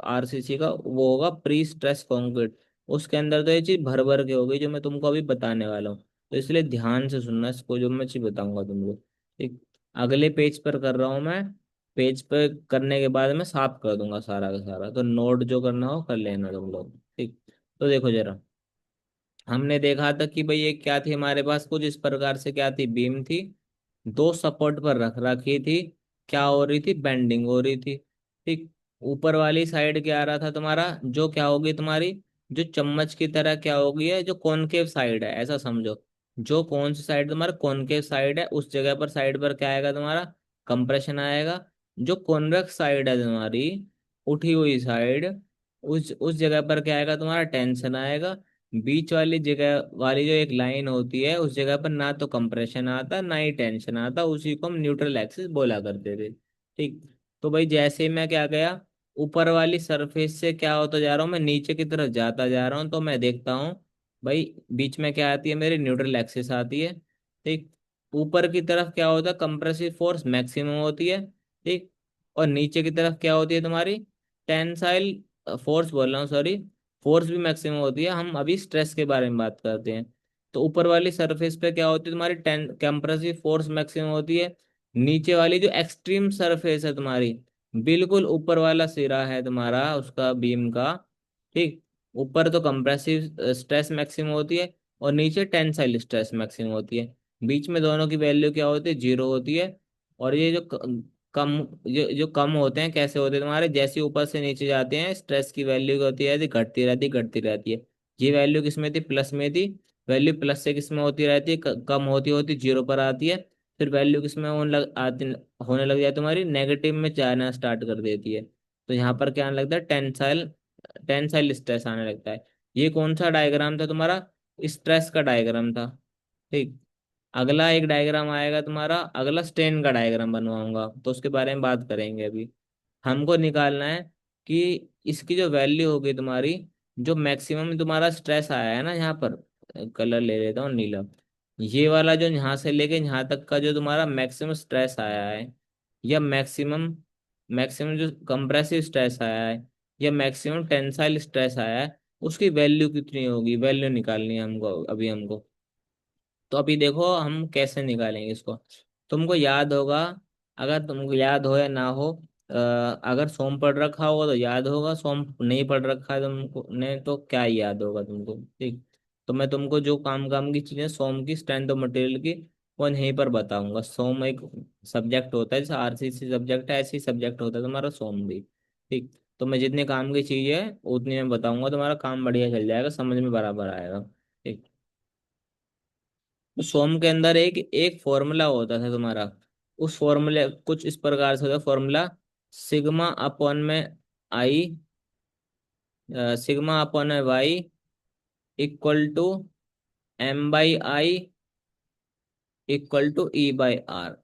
आरसीसी का, वो होगा प्री स्ट्रेस कंक्रीट। उसके अंदर तो ये चीज भर भर के होगी जो मैं तुमको अभी बताने वाला हूँ। तो इसलिए ध्यान से सुनना इसको, जो मैं चीज बताऊंगा तुमको। ठीक, अगले पेज पर कर रहा हूँ मैं। पेज पर करने के बाद मैं साफ कर दूंगा सारा का सारा, तो नोट जो करना हो कर लेना तुम लोग। ठीक, तो देखो जरा, हमने देखा था कि भाई ये क्या थी, हमारे पास कुछ इस प्रकार से क्या थी, बीम थी, दो सपोर्ट पर रख रखी थी। क्या हो रही थी, बेंडिंग हो रही थी। ठीक, ऊपर वाली साइड क्या आ रहा था तुम्हारा, जो क्या होगी तुम्हारी, जो चम्मच की तरह क्या होगी है, जो कॉनकेव साइड है, ऐसा समझो। जो कौन सी साइड तुम्हारा कॉनकेव साइड है, उस जगह पर साइड पर क्या आएगा तुम्हारा, कंप्रेशन आएगा। जो कॉन्वेक्स साइड है तुम्हारी, उठी हुई साइड, उस जगह पर क्या आएगा तुम्हारा, टेंशन आएगा। बीच वाली जगह वाली जो एक लाइन होती है, उस जगह पर ना तो कंप्रेशन आता ना ही टेंशन आता, उसी को हम न्यूट्रल एक्सिस बोला करते थे। ठीक। तो भाई जैसे ही मैं क्या गया, ऊपर वाली सरफेस से क्या होता जा रहा हूँ, मैं नीचे की तरफ जाता जा रहा हूँ, तो मैं देखता हूँ भाई बीच में क्या आती है, मेरी न्यूट्रल एक्सिस आती है। ठीक। ऊपर की तरफ क्या होता है, कंप्रेसिव फोर्स मैक्सिमम होती है। ठीक। और नीचे की तरफ क्या होती है तुम्हारी, टेंसाइल फोर्स बोल रहा हूँ, सॉरी, फोर्स भी मैक्सिमम होती है। हम अभी स्ट्रेस के बारे में बात करते हैं। तो ऊपर वाली सरफेस पे क्या होती है तुम्हारी, टेन कंप्रेसिव फोर्स मैक्सिमम होती है। नीचे वाली जो एक्सट्रीम सरफेस है तुम्हारी, बिल्कुल ऊपर वाला सिरा है तुम्हारा उसका बीम का। ठीक। ऊपर तो कंप्रेसिव स्ट्रेस मैक्सिमम होती है, और नीचे टेंसाइल स्ट्रेस मैक्सिमम होती है। बीच में दोनों की वैल्यू क्या होती है, जीरो होती है। और ये जो कम, जो कम होते हैं कैसे होते हैं तुम्हारे, जैसे ऊपर से नीचे जाते हैं स्ट्रेस की वैल्यू होती है घटती रहती, घटती रहती है। ये वैल्यू किस में थी, प्लस में थी। वैल्यू प्लस से किस में होती रहती है, कम होती होती जीरो पर आती है। फिर वैल्यू किस में होने लग जाए तुम्हारी, नेगेटिव में जाना स्टार्ट कर देती है। तो यहाँ पर क्या आने लगता है, टेंसाइल टेंसाइल स्ट्रेस आने लगता है। ये कौन सा डायग्राम था तुम्हारा, स्ट्रेस का डायग्राम था। ठीक। अगला एक डायग्राम आएगा तुम्हारा, अगला स्ट्रेन का डायग्राम बनवाऊंगा, तो उसके बारे में बात करेंगे अभी। हमको निकालना है कि इसकी जो वैल्यू होगी तुम्हारी, जो मैक्सिमम तुम्हारा स्ट्रेस आया है ना यहाँ पर, कलर ले लेता हूँ नीला। ये वाला जो यहाँ से लेके यहाँ तक का जो तुम्हारा मैक्सिमम स्ट्रेस आया है, या मैक्सिमम मैक्सिमम जो कंप्रेसिव स्ट्रेस आया है, या मैक्सिमम टेंसाइल स्ट्रेस आया है, उसकी वैल्यू कितनी होगी, वैल्यू निकालनी है हमको अभी हमको। तो अभी देखो हम कैसे निकालेंगे इसको। तुमको याद होगा, अगर तुमको याद हो या ना हो, अगर सोम पढ़ रखा होगा तो याद होगा, सोम नहीं पढ़ रखा है तुमको ने तो क्या ही याद होगा तुमको। ठीक। तो मैं तुमको जो काम काम की चीजें सोम की, स्ट्रेंथ ऑफ मटेरियल की, वो यहीं पर बताऊंगा। सोम एक सब्जेक्ट होता है, जैसे आरसीसी सब्जेक्ट है, ऐसे ही सब्जेक्ट होता है तुम्हारा सोम भी। ठीक। तो मैं जितने काम की चीज है उतनी मैं बताऊंगा, तुम्हारा काम बढ़िया चल जाएगा, समझ में बराबर आएगा। ठीक। तो सोम के अंदर एक एक फॉर्मूला होता था तुम्हारा, उस फॉर्मूले कुछ इस प्रकार से होता फॉर्मूला, सिग्मा अपॉन में आई, सिग्मा अपॉन में Y equal to M by I equal to E by R.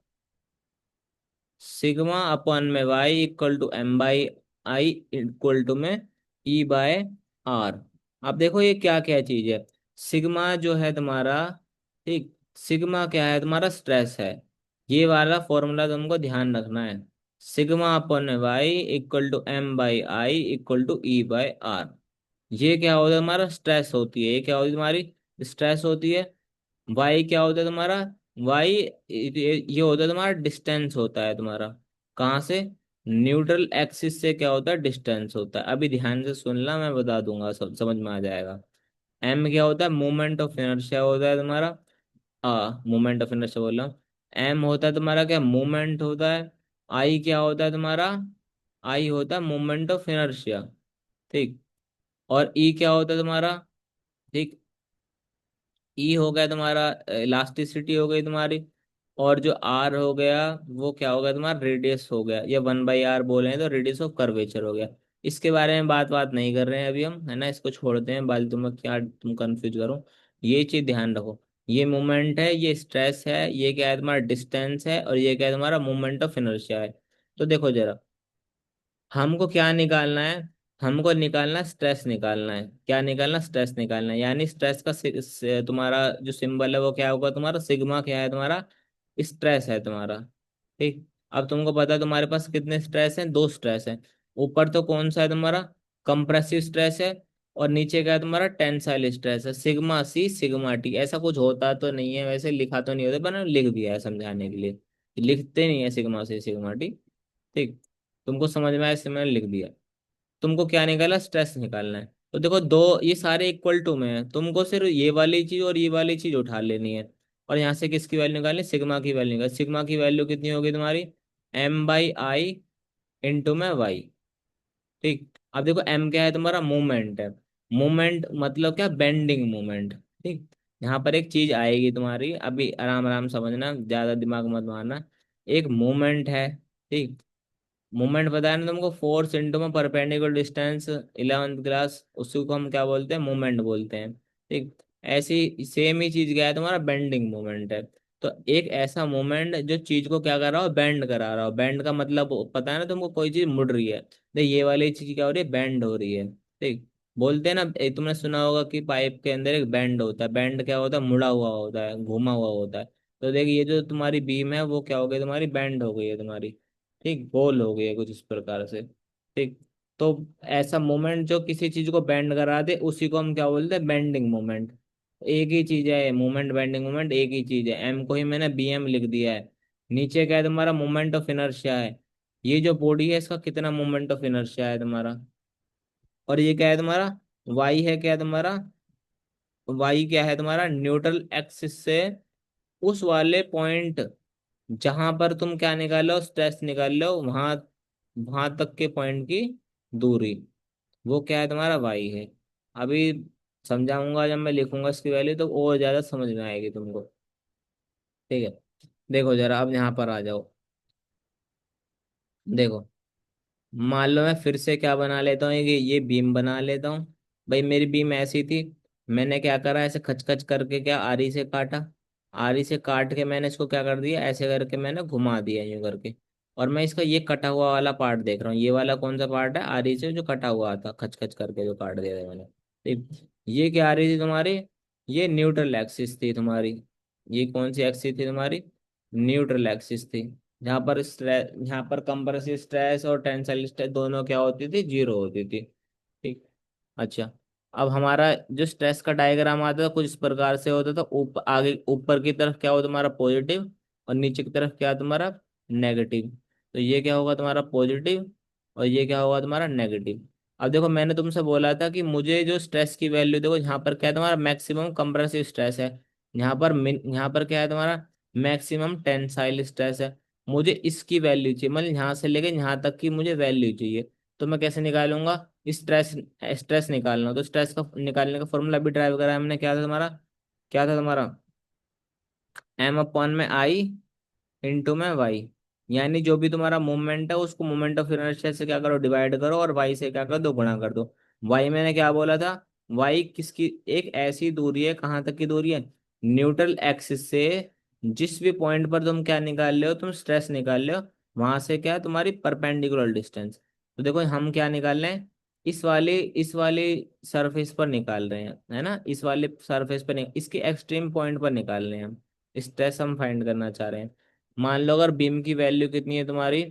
Sigma upon में Y equal to M by I equal to में ई बाय आर। अब देखो ये क्या क्या चीज है, सिग्मा जो है तुम्हारा, ठीक, सिग्मा क्या है तुम्हारा, स्ट्रेस है। ये वाला फॉर्मूला तुमको ध्यान रखना है, sigma upon Y equal to M by I equal to E by R. ये क्या होता है तुम्हारा, स्ट्रेस होती है। ये क्या होती है तुम्हारी, स्ट्रेस होती है। वाई क्या होता है तुम्हारा, वाई ये होता है तुम्हारा डिस्टेंस होता है तुम्हारा, कहाँ से, न्यूट्रल एक्सिस से क्या होता है, डिस्टेंस होता है। अभी ध्यान से सुनना, मैं बता दूंगा, सब समझ में आ जाएगा। एम क्या होता है, मोमेंट ऑफ इनर्शिया होता है तुम्हारा, मोमेंट ऑफ इनर्शिया बोल रहा हूँ। एम होता है तुम्हारा क्या, मोमेंट होता है। आई क्या होता है तुम्हारा, आई होता है मोमेंट ऑफ इनर्शिया। ठीक। और ई क्या होता है तुम्हारा, ठीक, ई हो गया तुम्हारा इलास्टिसिटी हो गई तुम्हारी। और जो आर हो गया, वो क्या हो गया तुम्हारा, रेडियस हो गया, या वन बाई आर बोले तो रेडियस ऑफ कर्वेचर हो गया। इसके बारे में बात नहीं कर रहे हैं अभी हम, है ना, इसको छोड़ते हैं, बाल तुम क्या तुम कंफ्यूज करो। ये चीज ध्यान रखो, ये मोमेंट है, ये स्ट्रेस है, ये क्या है तुम्हारा, डिस्टेंस है, और ये क्या है तुम्हारा, मोमेंट ऑफ इनर्शिया है। तो देखो जरा, हमको क्या निकालना है, हमको निकालना स्ट्रेस निकालना है। क्या निकालना, स्ट्रेस निकालना है। यानी स्ट्रेस का तुम्हारा जो सिंबल है वो क्या होगा तुम्हारा, सिग्मा क्या है तुम्हारा, स्ट्रेस है तुम्हारा। ठीक। अब तुमको पता है तुम्हारे पास कितने स्ट्रेस हैं, दो स्ट्रेस हैं। ऊपर तो कौन सा है तुम्हारा, कंप्रेसिव स्ट्रेस है, और नीचे क्या है तुम्हारा, टेंसाइल स्ट्रेस है, सिग्मा सी सिग्मा टी। ऐसा कुछ होता तो नहीं है, वैसे लिखा तो नहीं होता, पर मैंने लिख दिया है समझाने के लिए, लिखते नहीं है सिग्मा सी सिग्मा टी। ठीक। तुमको समझ में आया इससे मैंने लिख दिया। तुमको क्या निकाला, स्ट्रेस निकालना है। तो देखो दो, ये सारे इक्वल टू में है, तुमको सिर्फ ये वाली चीज और ये वाली चीज उठा लेनी है। और यहाँ से किसकी वैल्यू निकालनी, सिग्मा की वैल्यू निकाल। सिग्मा की वैल्यू कितनी होगी तुम्हारी, एम बाई आई इंटू में वाई। ठीक। अब देखो एम क्या है तुम्हारा, मूवमेंट है। मूवमेंट मतलब क्या, बेंडिंग मूवमेंट। ठीक। यहाँ पर एक चीज आएगी तुम्हारी, अभी आराम आराम समझना, ज्यादा दिमाग मत मारना। एक मूवमेंट है, ठीक, मूवमेंट बताया ना तुमको, फोर्स इंटू में परपेंडिकुलर डिस्टेंस, 11th क्लास, उसी को हम क्या बोलते हैं, मूवमेंट बोलते हैं। ठीक। ऐसी सेम ही चीज क्या है तुम्हारा, बेंडिंग मोमेंट है। तो एक ऐसा मोमेंट जो चीज को क्या कर रहा हो, बेंड करा रहा हो। बेंड का मतलब पता है ना तुमको, कोई चीज मुड़ रही है, देख ये वाली चीज क्या हो रही है, बेंड हो रही है। ठीक। बोलते हैं ना, तुमने सुना होगा कि पाइप के अंदर एक बेंड होता है। बेंड क्या होता है, मुड़ा हुआ होता है, घुमा हुआ होता है। तो देख ये जो तुम्हारी बीम है वो क्या हो गई तुम्हारी, बेंड हो गई है तुम्हारी। ठीक, गोल हो गई है कुछ इस प्रकार से। ठीक। तो ऐसा मोमेंट जो किसी चीज को बेंड करा दे उसी को हम क्या बोलते हैं, बेंडिंग मोमेंट। एक ही चीज है मोमेंट, बेंडिंग मोमेंट एक ही चीज है। एम को ही मैंने बी एम लिख दिया है। नीचे क्या है तुम्हारा, मोमेंट ऑफ इनर्शिया है। ये जो बॉडी है इसका कितना मोमेंट ऑफ इनर्शिया है तुम्हारा। और ये क्या है तुम्हारा, वाई है, क्या है तुम्हारा, वाई क्या है तुम्हारा, न्यूट्रल एक्सिस से उस वाले पॉइंट जहां पर तुम क्या निकालो, स्ट्रेस निकाल लो, वहां वहां तक के पॉइंट की दूरी, वो क्या है तुम्हारा, वाई है। अभी समझाऊंगा जब मैं लिखूंगा इसकी वैल्यू तो और ज्यादा समझ में आएगी तुमको। ठीक है। देखो जरा अब यहाँ पर आ जाओ। देखो, मान लो मैं फिर से क्या बना लेता हूँ, ये बीम बना लेता हूँ। भाई मेरी बीम ऐसी थी, मैंने क्या करा, ऐसे खच खच करके क्या आरी से काटा। आरी से काट के मैंने इसको क्या कर दिया, ऐसे करके मैंने घुमा दिया यूं करके। और मैं इसका ये कटा हुआ वाला पार्ट देख रहा हूँ, ये वाला कौन सा पार्ट है, आरी से जो कटा हुआ था, खच खच करके जो काट दिया था मैंने। ठीक। ये क्या आ रही थी तुम्हारी, ये न्यूट्रल एक्सिस थी तुम्हारी। ये कौन सी एक्सिस थी तुम्हारी, न्यूट्रल एक्सिस थी। जहाँ पर स्ट्रेस, यहाँ पर कंप्रेसिव स्ट्रेस और टेंसाइल स्ट्रेस दोनों क्या होती थी, जीरो होती थी। ठीक। अच्छा, अब हमारा जो स्ट्रेस का डायग्राम आता था कुछ इस प्रकार से होता था। ऊपर आगे ऊपर की तरफ क्या हो तुम्हारा, पॉजिटिव, और नीचे की तरफ क्या तुम्हारा, नेगेटिव। तो ये क्या होगा तुम्हारा पॉजिटिव, और ये क्या होगा तुम्हारा नेगेटिव। अब देखो मैंने तुमसे बोला था कि मुझे जो स्ट्रेस की वैल्यू, देखो यहाँ पर क्या है तुम्हारा, मैक्सिमम कंप्रेसिव स्ट्रेस है। यहाँ पर क्या है तुम्हारा, मैक्सिमम टेंसाइल स्ट्रेस है। मुझे इसकी वैल्यू चाहिए, मतलब यहाँ से लेके यहाँ तक की मुझे वैल्यू चाहिए। तो मैं कैसे निकालूंगा, स्ट्रेस, स्ट्रेस निकालना। तो स्ट्रेस का निकालने का फॉर्मूला भी ड्राइव करा है हमने, क्या था तुम्हारा, क्या था तुम्हारा, एम अपॉन में आई इंटू में वाई। यानी जो भी तुम्हारा मूवमेंट है उसको मोमेंट ऑफ इनर्शिया से क्या करो, डिवाइड करो, और वाई से क्या कर दो, गुणा कर दो। वाई मैंने क्या बोला था, वाई किसकी, एक ऐसी दूरी है, कहाँ तक की दूरी है, न्यूट्रल एक्सिस से जिस भी पॉइंट पर तुम क्या निकाल रहे हो, तुम स्ट्रेस निकाल रहे हो, वहां से क्या है तुम्हारी परपेंडिकुलर डिस्टेंस। तो देखो हम क्या निकाल रहे हैं, इस वाले सरफेस पर निकाल रहे हैं, है ना, इस वाले सरफेस पर इसके एक्सट्रीम पॉइंट पर निकाल रहे हैं हम। स्ट्रेस हम फाइंड करना चाह रहे हैं। मान लो अगर बीम की वैल्यू कितनी है तुम्हारी,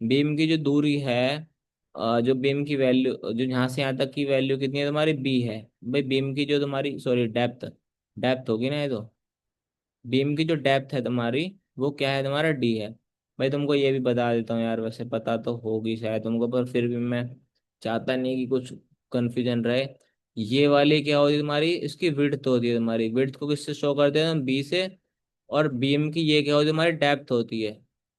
बीम की जो दूरी है, जो बीम की वैल्यू, जो यहाँ से यहाँ तक की वैल्यू कितनी है तुम्हारी, बी है। भाई बीम की जो तुम्हारी, सॉरी डेप्थ, डेप्थ होगी ना ये तो, बीम की जो डेप्थ है तुम्हारी वो क्या है तुम्हारा, डी है। भाई तुमको ये भी बता देता हूँ यार, वैसे पता तो होगी शायद तुमको, पर फिर भी मैं चाहता नहीं कि कुछ कंफ्यूजन रहे। ये वाली क्या होती है तुम्हारी, इसकी विड्थ होती है तुम्हारी। विड्थ को किससे शो करते हैं हम, बी से। और बीम की ये क्या होती है हमारी, डेप्थ होती है।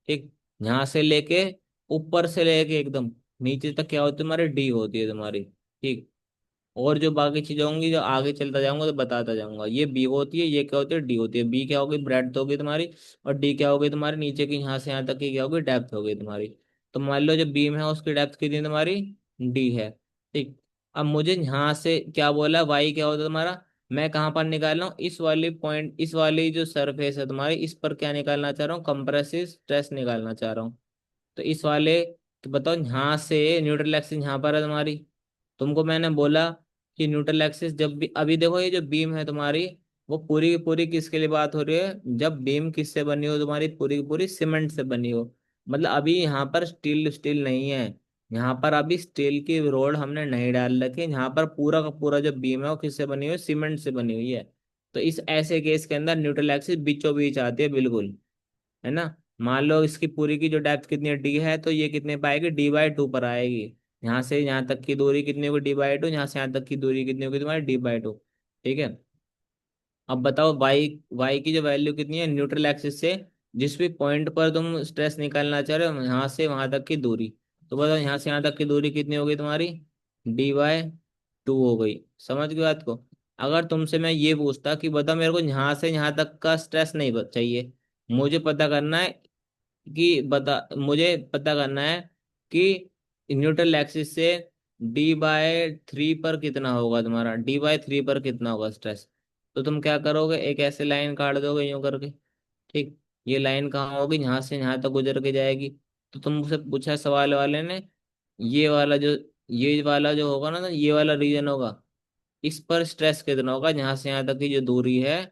ठीक। यहाँ से लेके, ऊपर से लेके एकदम नीचे तक क्या होती है तुम्हारी, डी होती है तुम्हारी। ठीक। और जो बाकी चीजें होंगी जो आगे चलता जाऊंगा तो बताता जाऊंगा। ये बी होती है, ये क्या होती है, डी होती है। बी क्या होगी, ब्रेड्थ होगी तुम्हारी, और डी क्या होगी तुम्हारी, नीचे की यहाँ से यहाँ तक की क्या होगी, डेप्थ होगी तुम्हारी। तो मान लो जो बीम है उसकी डेप्थ कितनी तुम्हारी, डी है। ठीक। अब मुझे यहाँ से क्या बोला, वाई क्या होता है तुम्हारा, मैं कहाँ पर निकाल रहा हूँ, इस वाली पॉइंट, इस वाली जो सरफेस है तुम्हारी, इस पर क्या निकालना चाह रहा हूँ, कंप्रेसिव स्ट्रेस निकालना चाह रहा हूँ। तो इस वाले, तो बताओ यहाँ से न्यूट्रल एक्सिस यहाँ पर है तुम्हारी। तुमको मैंने बोला कि न्यूट्रल एक्सिस जब भी, अभी देखो ये जो बीम है तुम्हारी, वो पूरी की पूरी किसके लिए बात हो रही है, जब बीम किससे बनी हो तुम्हारी, पूरी की पूरी सीमेंट से बनी हो। मतलब अभी यहाँ पर स्टील स्टील नहीं है, यहाँ पर अभी स्टील की रोड हमने नहीं डाल रखी है। यहाँ पर पूरा का पूरा जो बीम है वो किससे बनी हुई है, सीमेंट से बनी हुई है। तो इस ऐसे केस के अंदर न्यूट्रल एक्सिस बीचों बीच आती है बिल्कुल, है ना। मान लो इसकी पूरी की जो डेप्थ कितनी है, डी है, तो ये कितने पाएगी, डी बाई टू पर आएगी। यहाँ से यहाँ तक की दूरी कितनी होगी, डी बाई टू। यहाँ से यहाँ तक की दूरी कितनी होगी तुम्हारी, डी बाई टू। ठीक है। अब बताओ वाई, वाई की जो वैल्यू कितनी है, न्यूट्रल एक्सिस से जिस भी पॉइंट पर तुम स्ट्रेस निकालना चाह रहे हो, यहाँ से वहां तक की दूरी। तो बताओ यहाँ से यहाँ तक की दूरी कितनी होगी तुम्हारी, डी बाई टू हो गई। समझ गए बात को। अगर तुमसे मैं ये पूछता कि बताओ मेरे को यहाँ से यहाँ तक का स्ट्रेस नहीं चाहिए, मुझे पता करना है कि, बता मुझे पता करना है कि न्यूट्रल एक्सिस से D/3 पर कितना होगा तुम्हारा, D/3 पर कितना होगा स्ट्रेस। तो तुम क्या करोगे, एक ऐसे लाइन काट दोगे यूं करके। ठीक। ये लाइन कहाँ होगी, यहाँ से यहाँ तक गुजर के जाएगी। तो तुमसे पूछा सवाल वाले ने, ये वाला जो ये वाला जो होगा ना, तो ये वाला रीजन होगा, इस पर स्ट्रेस कितना होगा, यहाँ से यहाँ तक की जो दूरी है।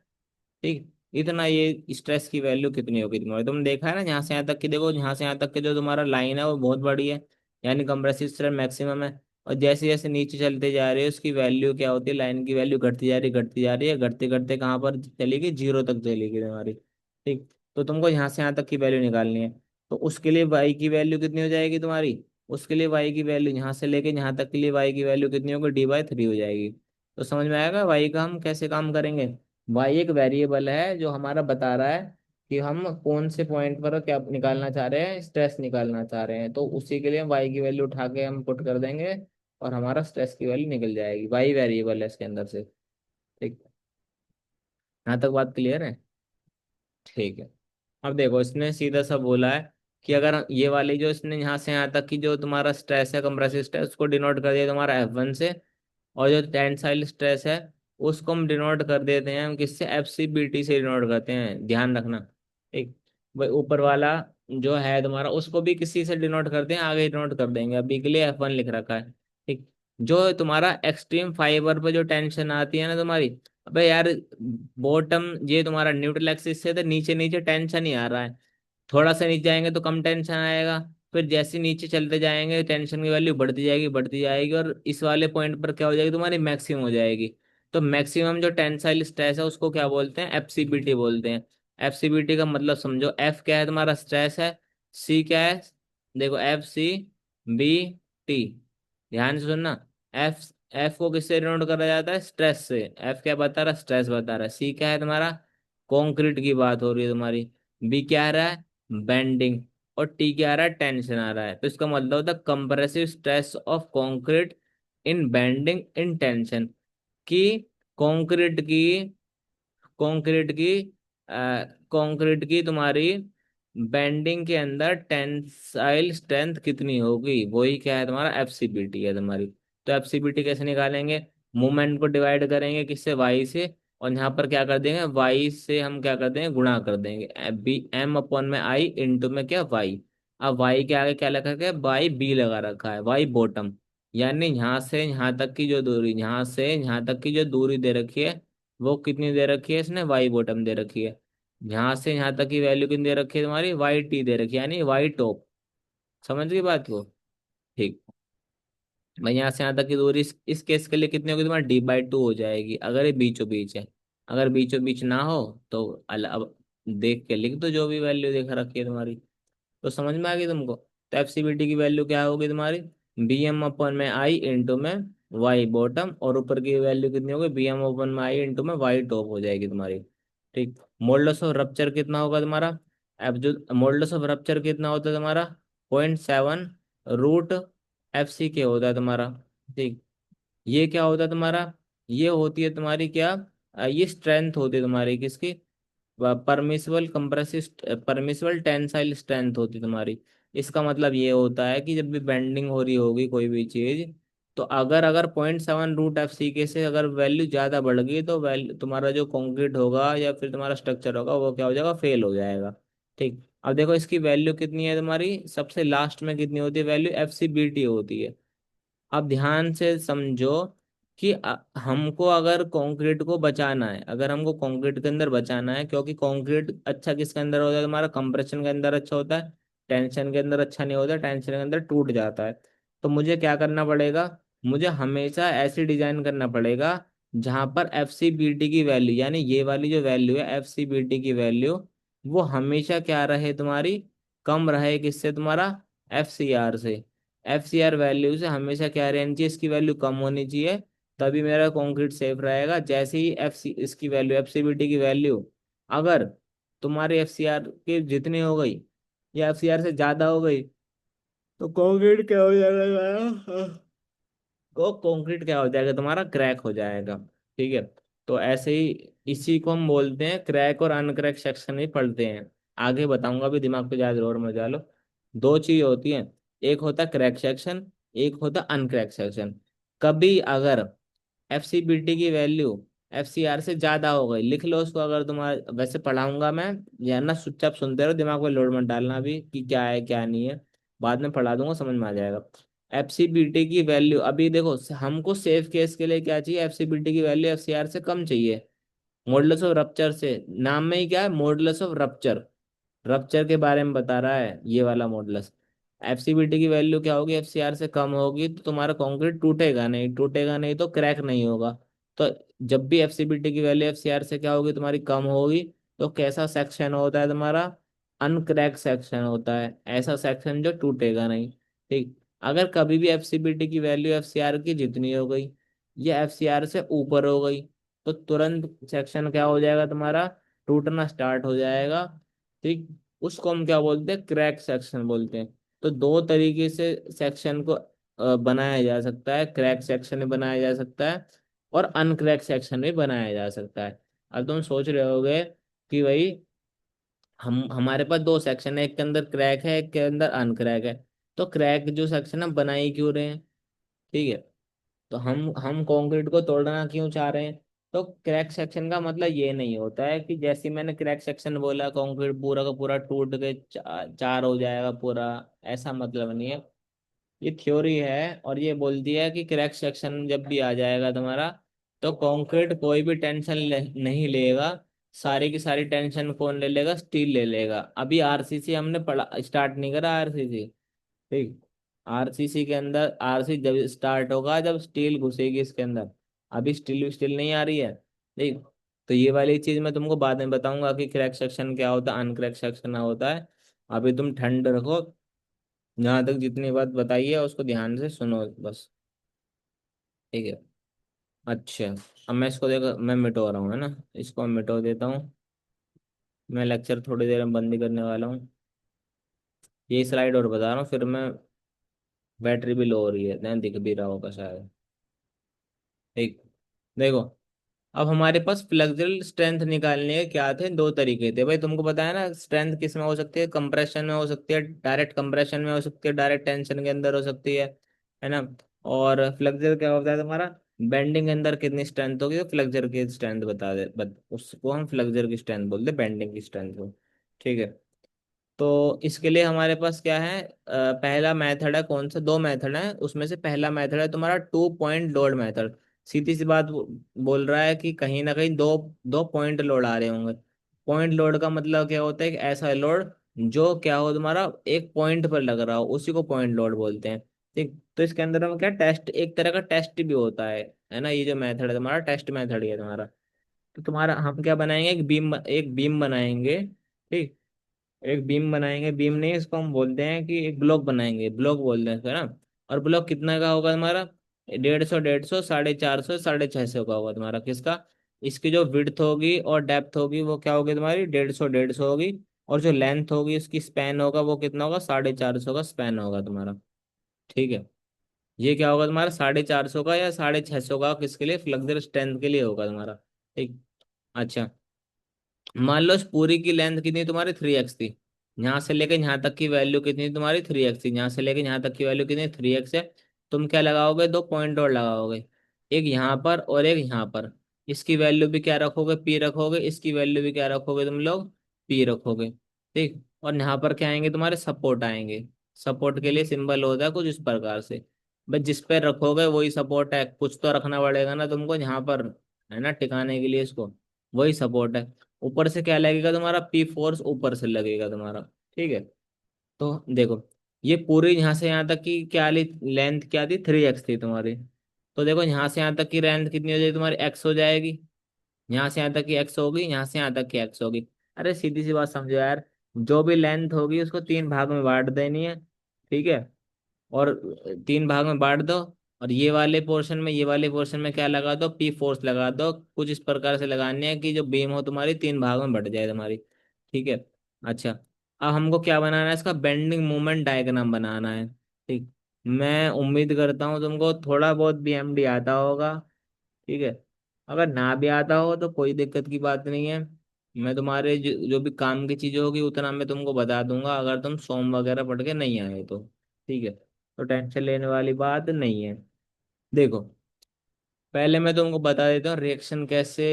ठीक। इतना ये स्ट्रेस की वैल्यू कितनी होगी तुम्हारी, तुम देखा है ना, यहाँ से यहाँ तक की, देखो यहाँ से यहाँ तक की जो तुम्हारा लाइन है वो बहुत बड़ी है, यानी कंप्रेसिव स्ट्रेस मैक्सिमम है। और जैसे जैसे नीचे चलते जा रहे हो उसकी वैल्यू क्या होती है, लाइन की वैल्यू घटती जा रही है, घटती जा रही है, घटते घटते कहाँ पर चलेगी, जीरो तक चलेगी तुम्हारी। ठीक। तो तुमको यहाँ से यहाँ तक की वैल्यू निकालनी है। तो उसके लिए वाई की वैल्यू कितनी हो जाएगी तुम्हारी, उसके लिए वाई की वैल्यू यहाँ से लेके यहाँ तक के लिए वाई की वैल्यू कितनी होगी, D/3 हो जाएगी। तो समझ में आएगा वाई का हम कैसे काम करेंगे। वाई एक वेरिएबल है जो हमारा बता रहा है कि हम कौन से पॉइंट पर क्या निकालना चाह रहे हैं, स्ट्रेस निकालना चाह रहे हैं, तो उसी के लिए वाई की वैल्यू उठा के हम पुट कर देंगे और हमारा स्ट्रेस की वैल्यू निकल जाएगी। वाई वेरिएबल है इसके अंदर से। ठीक। यहाँ तक बात क्लियर है। ठीक है। अब देखो इसने सीधा सा बोला है कि अगर ये वाली जो इसने यहाँ से यहाँ तक की जो तुम्हारा स्ट्रेस है, कंप्रेसिव स्ट्रेस, उसको डिनोट कर दिया तुम्हारा F1 से, और जो टेंसाइल स्ट्रेस है उसको हम डिनोट कर देते हैं, हम किससे, FCBT से डिनोट करते हैं, ध्यान रखना। ठीक। भाई ऊपर वाला जो है तुम्हारा उसको भी किसी से डिनोट करते हैं, आगे डिनोट कर देंगे, अभी के लिए F1 लिख रखा है। ठीक। जो तुम्हारा एक्सट्रीम फाइबर पे जो टेंशन आती है ना तुम्हारी, अबे यार बॉटम ये तुम्हारा न्यूट्रल एक्सिस से तो नीचे नीचे टेंशन ही आ रहा है, थोड़ा सा नीचे जाएंगे तो कम टेंशन आएगा, फिर जैसे नीचे चलते जाएंगे टेंशन की वैल्यू बढ़ती जाएगी और इस वाले पॉइंट पर क्या हो जाएगी तुम्हारी, मैक्सिमम हो जाएगी। तो मैक्सिमम जो टेंसाइल स्ट्रेस है उसको क्या बोलते हैं, FCBT बोलते हैं। FCBT का मतलब समझो, F क्या है तुम्हारा स्ट्रेस है, C क्या है, देखो FCBT, ध्यान से सुनना। एफ एफ को किससे डिनोट करा जाता है, स्ट्रेस से। एफ क्या बता रहा है, स्ट्रेस बता रहा है। सी क्या है तुम्हारा, कंक्रीट की बात हो रही है तुम्हारी। बी क्या आ रहा है, बेंडिंग। और टी क्या आ रहा है, टेंशन आ रहा है। तो इसका मतलब होता है compressive stress of concrete in bending in tension, की कंक्रीट की कंक्रीट की कंक्रीट की तुम्हारी बेंडिंग के अंदर टेंसाइल स्ट्रेंथ कितनी होगी, वही क्या है तुम्हारा, FCBT है तुम्हारी। तो FCBT कैसे निकालेंगे, मूवमेंट को डिवाइड करेंगे किससे, वाई से, और यहाँ पर क्या कर देंगे, वाई से हम क्या कर देंगे, गुणा कर देंगे, बी M/, में आई इंटू में क्या, वाई। अब वाई के आगे क्या लगा रखा है, वाई बी लगा रखा है, वाई बॉटम, यानी यहाँ से यहाँ तक की जो दूरी, यहाँ से यहाँ तक की जो दूरी दे रखी है वो कितनी दे रखी है इसने, वाई बॉटम दे रखी है। यहाँ से यहाँ तक की वैल्यू कितनी दे रखी है तुम्हारी, YT दे रखी है, यानी वाई टॉप। समझ गई बात को। ठीक। भाई यहाँ से यहाँ तक की दूरी इस केस के लिए कितनी होगी तुम्हारी, D/2 हो जाएगी, अगर ये बीचों बीच है। अगर बीचों बीच ना हो तो अब देख के लिख दो जो भी वैल्यू देख रखी है तुम्हारी। तो समझ में आ गई तुमको। तो FCBT की वैल्यू क्या होगी तुम्हारी, BM/, में आई इंटू में वाई बॉटम, और ऊपर की वैल्यू कितनी होगी, BM/, में आई इंटू में वाई टॉप हो जाएगी तुम्हारी। ठीक। मोडुलस ऑफ रप्चर कितना होगा तुम्हारा, अब जो मोडुलस ऑफ रप्चर कितना होता है तुम्हारा, 0.7 √FC के होता है तुम्हारा। ठीक। ये क्या होता है तुम्हारा, ये होती है तुम्हारी क्या, ये स्ट्रेंथ होती है तुम्हारी किसकी, परमिसिबल टेंसाइल स्ट्रेंथ होती तुम्हारी। इसका मतलब ये होता है कि जब भी बेंडिंग हो रही होगी कोई भी चीज, तो अगर अगर 0.7 √FC के से अगर वैल्यू ज्यादा बढ़ गई तो वैल्यू तुम्हारा जो कंक्रीट होगा या फिर तुम्हारा स्ट्रक्चर होगा वो क्या हो जाएगा, फेल हो जाएगा। ठीक। अब देखो इसकी वैल्यू कितनी है तुम्हारी, सबसे लास्ट में कितनी होती है वैल्यू, FCBT होती है। अब ध्यान से समझो कि हमको अगर कंक्रीट को बचाना है, अगर हमको कंक्रीट के अंदर बचाना है, क्योंकि कंक्रीट अच्छा किसके अंदर होता है तुम्हारा, कंप्रेशन के अंदर अच्छा होता है, टेंशन के अंदर अच्छा नहीं होता, टेंशन के अंदर टूट जाता है। तो मुझे क्या करना पड़ेगा, मुझे हमेशा ऐसी डिजाइन करना पड़ेगा जहां पर FCBT की वैल्यू, यानी ये वाली जो वैल्यू है FCBT की वैल्यू, वो हमेशा क्या रहे तुम्हारी, कम रहे किससे तुम्हारा, FCR से। FCR वैल्यू से हमेशा क्या रहनी चाहिए, इसकी वैल्यू कम होनी चाहिए, तभी मेरा कंक्रीट सेफ रहेगा। जैसे ही इसकी वैल्यू, FCBT की वैल्यू अगर तुम्हारी FCR की जितनी हो गई या FCR से ज्यादा हो गई, तो कंक्रीट क्या हो जाएगा तुम्हारा? तो कंक्रीट क्या हो जाएगा तुम्हारा, क्रैक हो जाएगा। ठीक है। तो ऐसे ही इसी को हम बोलते हैं क्रैक और अनक्रैक सेक्शन ही पढ़ते हैं। आगे बताऊंगा, अभी दिमाग पे ज्यादा जोर मत डालो। दो चीज होती है, एक होता है क्रैक सेक्शन, एक होता अनक्रैक सेक्शन। कभी अगर एफसीबीटी की वैल्यू एफसीआर से ज्यादा हो गई, लिख लो उसको, अगर तुम्हारा वैसे पढ़ाऊंगा मैं, या ना चुपचाप सुनते रहो, दिमाग में लोड मत डालना अभी कि क्या है क्या नहीं है, बाद में पढ़ा दूंगा, समझ में आ जाएगा। एफसीबीटी की वैल्यू अभी देखो, हमको सेफ केस के लिए क्या चाहिए, एफसीबीटी की वैल्यू एफसीआर से कम चाहिए। मॉडुलस ऑफ रप्चर से, नाम में ही क्या है, मॉडुलस ऑफ रप्चर, रप्चर के बारे में बता रहा है ये वाला मॉडुलस। एफसीबीटी की वैल्यू क्या होगी, एफसीआर से कम होगी तो तुम्हारा कंक्रीट टूटेगा नहीं, टूटेगा नहीं तो क्रैक नहीं होगा। तो जब भी एफसीबीटी की वैल्यू एफसीआर से क्या होगी तुम्हारी, कम होगी, तो कैसा सेक्शन होता है तुम्हारा, अनक्रैक सेक्शन होता है, ऐसा सेक्शन जो टूटेगा नहीं। ठीक। अगर कभी भी एफसीबीटी की वैल्यू एफसीआर की जितनी हो गई, या एफसीआर से ऊपर हो गई, तो तुरंत सेक्शन क्या हो जाएगा तुम्हारा, टूटना स्टार्ट हो जाएगा। ठीक। उसको हम क्या बोलते हैं, क्रैक सेक्शन बोलते हैं। तो दो तरीके से सेक्शन को बनाया जा सकता है, क्रैक सेक्शन भी बनाया जा सकता है और अनक्रैक सेक्शन भी बनाया जा सकता है। अब तुम सोच रहे होगे कि भाई हम हमारे पास दो सेक्शन है, एक के अंदर क्रैक है एक के अंदर अनक्रैक है, तो क्रैक जो सेक्शन है बनाई क्यों रहे हैं। ठीक है। तो हम कंक्रीट को तोड़ना क्यों चाह रहे हैं। तो क्रैक सेक्शन का मतलब ये नहीं होता है कि जैसे मैंने क्रैक सेक्शन बोला कंक्रीट पूरा का पूरा टूट के चार हो जाएगा पूरा, ऐसा मतलब नहीं है। ये थ्योरी है और ये बोलती है कि क्रैक सेक्शन जब भी आ जाएगा तुम्हारा, तो कंक्रीट कोई भी टेंशन नहीं लेगा। सारी की सारी टेंशन कौन ले लेगा, स्टील ले लेगा। अभी आरसीसी हमने पढ़ा, स्टार्ट नहीं करा आरसीसी। ठीक। आरसीसी के अंदर, आरसी जब स्टार्ट होगा जब स्टील घुसेगी इसके अंदर, अभी स्टील स्टील नहीं आ रही है। ठीक। तो ये वाली चीज मैं तुमको बाद में बताऊंगा कि क्रैक सेक्शन क्या होता है, अनक्रैक सेक्शन क्या होता है। अभी तुम ठंड रखो, जहां तक जितनी बात बताई है उसको ध्यान से सुनो बस। ठीक है। अच्छा। अब मैं इसको देखो, मैं मिटो रहा हूँ है ना, इसको मैं मिटो देता हूँ। मैं लेक्चर थोड़ी देर में बंद ही करने वाला हूँ। ये स्लाइड और बता रहा हूँ, फिर मैं, बैटरी भी लो हो रही है, ध्यान दिख भी रहा होगा शायद। ठीक। देखो, अब हमारे पास फ्लेक्सुरल स्ट्रेंथ निकालने के क्या थे, दो तरीके थे भाई, तुमको पता है ना, स्ट्रेंथ किस में हो सकती है, कंप्रेशन में हो सकती है, डायरेक्ट कंप्रेशन में हो सकती है, डायरेक्ट टेंशन के अंदर हो सकती है ना। और फ्लेक्सर क्या होता है तुम्हारा, बेंडिंग के अंदर कितनी स्ट्रेंथ होगी तो फ्लेक्सर की स्ट्रेंथ बता दे, उसको हम फ्लेक्सर की स्ट्रेंथ बोलते हैं, बेंडिंग की स्ट्रेंथ को। ठीक है। तो इसके लिए हमारे पास क्या है, पहला मेथड है, कौन सा, दो मेथड है उसमें से पहला मेथड है तुम्हारा टू पॉइंट लोड मेथड। सीधी सी बात बोल रहा है कि कहीं ना कहीं दो दो पॉइंट लोड आ रहे होंगे। पॉइंट लोड का मतलब क्या होता है कि ऐसा लोड जो क्या हो तुम्हारा एक पॉइंट पर लग रहा हो, उसी को पॉइंट लोड बोलते हैं। ठीक। तो इसके अंदर हम क्या, टेस्ट, एक तरह का टेस्ट भी होता है ना, ये जो मेथड है तुम्हारा टेस्ट मेथड ही है तुम्हारा। तो तुम्हारा हम क्या बनाएंगे, एक बीम बनाएंगे। ठीक। एक बीम बनाएंगे, बीम नहीं इसको हम बोलते हैं कि एक ब्लॉक बनाएंगे, ब्लॉक बोलते हैं इसको, है ना। और ब्लॉक कितना का होगा तुम्हारा, 150, 150, 450, 650 का होगा तुम्हारा, किसका, इसकी जो विड्थ होगी और डेप्थ होगी वो क्या होगी तुम्हारी, 150, 150 होगी। और जो लेंथ होगी उसकी स्पैन होगा वो कितना होगा, 450 का स्पैन होगा तुम्हारा। ठीक है। ये क्या होगा तुम्हारा, 450 का या 650 का, किसके लिए, फ्लेक्सर स्ट्रेंथ के लिए होगा तुम्हारा। ठीक। अच्छा। मान लो इस पूरी की लेंथ कितनी तुम्हारी, 3x थी। यहाँ से लेके यहाँ तक की वैल्यू कितनी तुम्हारी, 3x थी। यहाँ से लेके यहाँ तक की वैल्यू कितनी, 3x है। तुम क्या लगाओगे, दो पॉइंट और लगाओगे, एक यहाँ पर और एक यहाँ पर। इसकी वैल्यू भी क्या रखोगे, p रखोगे, इसकी वैल्यू भी क्या रखोगे तुम लोग, p रखोगे। ठीक। और यहाँ पर क्या आएंगे तुम्हारे, सपोर्ट आएंगे। सपोर्ट के लिए सिंबल होता है कुछ इस प्रकार से। बस जिस पे रखोगे वही सपोर्ट है, कुछ तो रखना पड़ेगा ना तुमको यहाँ पर, है ना, टिकाने के लिए इसको, वही सपोर्ट है। ऊपर से क्या लगेगा तुम्हारा, पी फोर्स ऊपर से लगेगा तुम्हारा। ठीक है। तो देखो, ये पूरी यहाँ से यहाँ तक की क्या लेंथ क्या थी, 3x थी तुम्हारी। तो देखो यहाँ से यहाँ तक की लेंथ कितनी हो जाएगी तुम्हारी, x हो जाएगी। यहाँ से यहाँ तक की x होगी, यहाँ से यहाँ तक की x होगी। अरे सीधी सी बात समझो यार, जो भी लेंथ होगी उसको तीन भाग में बांट देनी है। ठीक है। और तीन भाग में बांट दो, और ये वाले पोर्शन में, ये वाले पोर्शन में क्या लगा दो, पी फोर्स लगा दो, कुछ इस प्रकार से लगानी है कि जो बीम हो तुम्हारी तीन भाग में बट जाए तुम्हारी। ठीक है। अच्छा। अब हमको क्या बनाना है, इसका बेंडिंग मोमेंट डायग्राम बनाना है। ठीक। मैं उम्मीद करता हूँ तुमको थोड़ा बहुत बीएमडी आता होगा। ठीक है। अगर ना भी आता हो तो कोई दिक्कत की बात नहीं है, मैं तुम्हारे जो भी काम की चीजें होगी उतना मैं तुमको बता दूंगा, अगर तुम सोम वगैरह पढ़ के नहीं आए तो। ठीक है। तो टेंशन लेने वाली बात नहीं है। देखो, पहले मैं तुमको बता देता हूँ रिएक्शन कैसे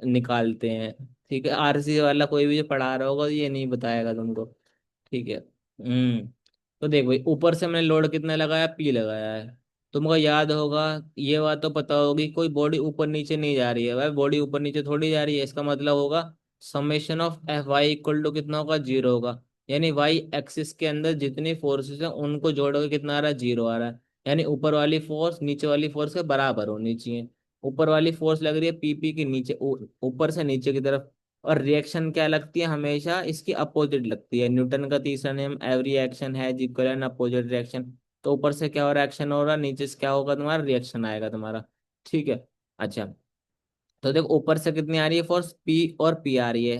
निकालते हैं। ठीक है, आरसी वाला कोई भी जो पढ़ा रहा होगा ये नहीं बताएगा तुमको। ठीक है। तो देख भाई, ऊपर से मैंने लोड कितना लगाया, पी लगाया है। तुमको याद होगा, ये बात तो पता होगी, कोई बॉडी ऊपर नीचे नहीं जा रही है भाई, बॉडी ऊपर नीचे थोड़ी जा रही है। इसका मतलब होगा summation of F Y equal to कितना होगा, जीरो होगा। यानी वाई एक्सिस के अंदर जितनी फोर्सेस हैं उनको जोड़ोगे कितना आ रहा है, जीरो आ रहा है। यानी ऊपर वाली फोर्स नीचे वाली फोर्स के बराबर होनी चाहिए। ऊपर वाली फोर्स लग रही है पीपी के नीचे, ऊपर से नीचे की तरफ। और रिएक्शन क्या लगती है, हमेशा इसकी अपोजिट लगती है। न्यूटन का तीसरा नियम, every action has equal and opposite reaction. तो ऊपर से क्या हो रहा है, एक्शन हो रहा है, नीचे से क्या होगा तुम्हारा, रिएक्शन आएगा तुम्हारा। ठीक है। अच्छा, तो देखो ऊपर से कितनी आ रही है फोर्स, पी और पी आ रही है।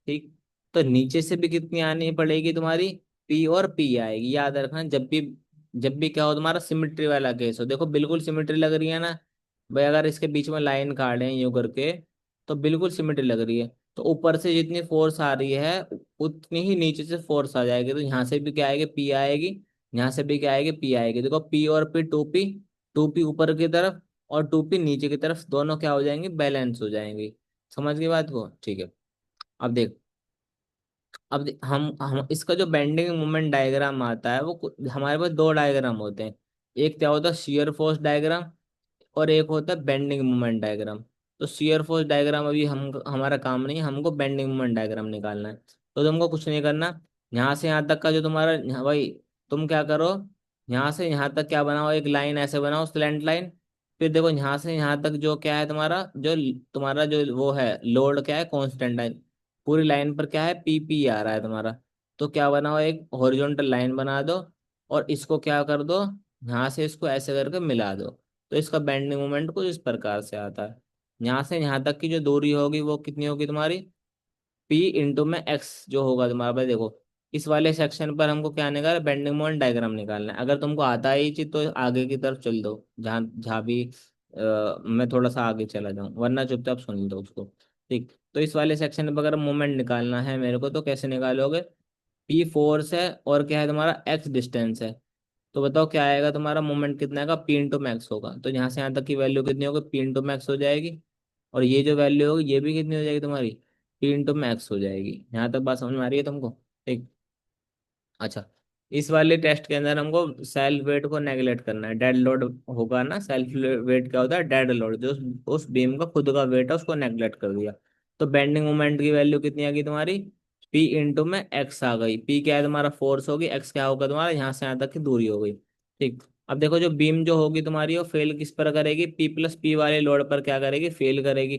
ठीक। तो नीचे से भी कितनी आनी पड़ेगी तुम्हारी, पी और पी आएगी। याद रखना, जब भी क्या हो तुम्हारा सिमिट्री वाला केस हो, देखो बिल्कुल सिमिट्री लग रही है ना भाई। अगर इसके बीच में लाइन काटें यूं करके, तो बिल्कुल सिमिट्री लग रही है। तो ऊपर से जितनी फोर्स आ रही है उतनी ही नीचे से फोर्स आ जाएगी। तो यहाँ से भी क्या आएगी, पी आएगी। यहाँ से भी क्या आएगी, पी आएगी। देखो पी और पी, टू पी ऊपर की तरफ और टू पी नीचे की तरफ, दोनों क्या हो जाएंगे, बैलेंस हो जाएंगी। समझ गई बात को। ठीक है। अब देख, हम इसका जो बेंडिंग मोमेंट डायग्राम आता है वो हमारे पास दो डायग्राम होते हैं। एक क्या होता है, शियर फोर्स डायग्राम, और एक होता है बेंडिंग मोमेंट डायग्राम। तो शियर फोर्स डायग्राम अभी हमारा काम नहीं है, हमको बेंडिंग मोमेंट डायग्राम निकालना है। तो तुमको कुछ नहीं करना, यहाँ से यहाँ तक का जो तुम्हारा भाई, तुम क्या करो, यहाँ से यहाँ तक क्या बनाओ, एक लाइन ऐसे बनाओ, स्लैंट लाइन। फिर देखो यहाँ से यहाँ तक जो क्या है तुम्हारा, जो वो है लोड, क्या है, कांस्टेंट है। पूरी लाइन पर क्या है, पी पी आ रहा है तुम्हारा। तो क्या बनाओ, एक हॉरिजॉन्टल लाइन बना दो, और इसको क्या कर दो, यहाँ से इसको ऐसे करके मिला दो। तो इसका बेंडिंग मोमेंट कुछ इस प्रकार से आता है। यहाँ से यहाँ तक की जो दूरी होगी वो कितनी होगी तुम्हारी, पी इंटू में एक्स जो होगा तुम्हारा भाई। देखो इस वाले सेक्शन पर हमको क्या निकालना है, बेंडिंग मोमेंट डायग्राम निकालना है। अगर तुमको आता है ये चीज तो आगे की तरफ चल दो, जहाँ जहाँ भी मैं थोड़ा सा आगे चला जाऊँ, वरना चुपचाप सुन दो उसको। ठीक। तो इस वाले सेक्शन पर अगर मोमेंट निकालना है मेरे को, तो कैसे निकालोगे, पी फोर्स है और क्या है तुम्हारा, एक्स डिस्टेंस है। तो बताओ क्या आएगा तुम्हारा, मोमेंट कितना आएगा, पी इंटू मैक्स होगा। तो यहाँ से यहाँ तक की वैल्यू कितनी होगी, पी इंटू मैक्स हो जाएगी। और ये जो वैल्यू होगी ये भी कितनी हो जाएगी तुम्हारी, पी इंटू मैक्स हो जाएगी। यहाँ तक बात समझ में आ रही है तुमको। ठीक। अच्छा, इस वाले टेस्ट के अंदर हमको सेल्फ वेट को नेगलेक्ट करना है। डेड लोड होगा ना, सेल्फ वेट क्या होता है, डेड लोड, जो उस बीम का खुद का वेट है उसको नेगलेक्ट कर दिया। तो बेंडिंग मोमेंट की वैल्यू कितनी आ गई तुम्हारी, पी इंटू में एक्स आ गई। पी क्या है तुम्हारा, फोर्स होगी, एक्स क्या होगा तुम्हारा, यहाँ से यहाँ तक की दूरी हो गई। ठीक। अब देखो जो बीम जो होगी तुम्हारी वो फेल किस पर करेगी, पी प्लस पी वाले लोड पर क्या करेगी, फेल करेगी।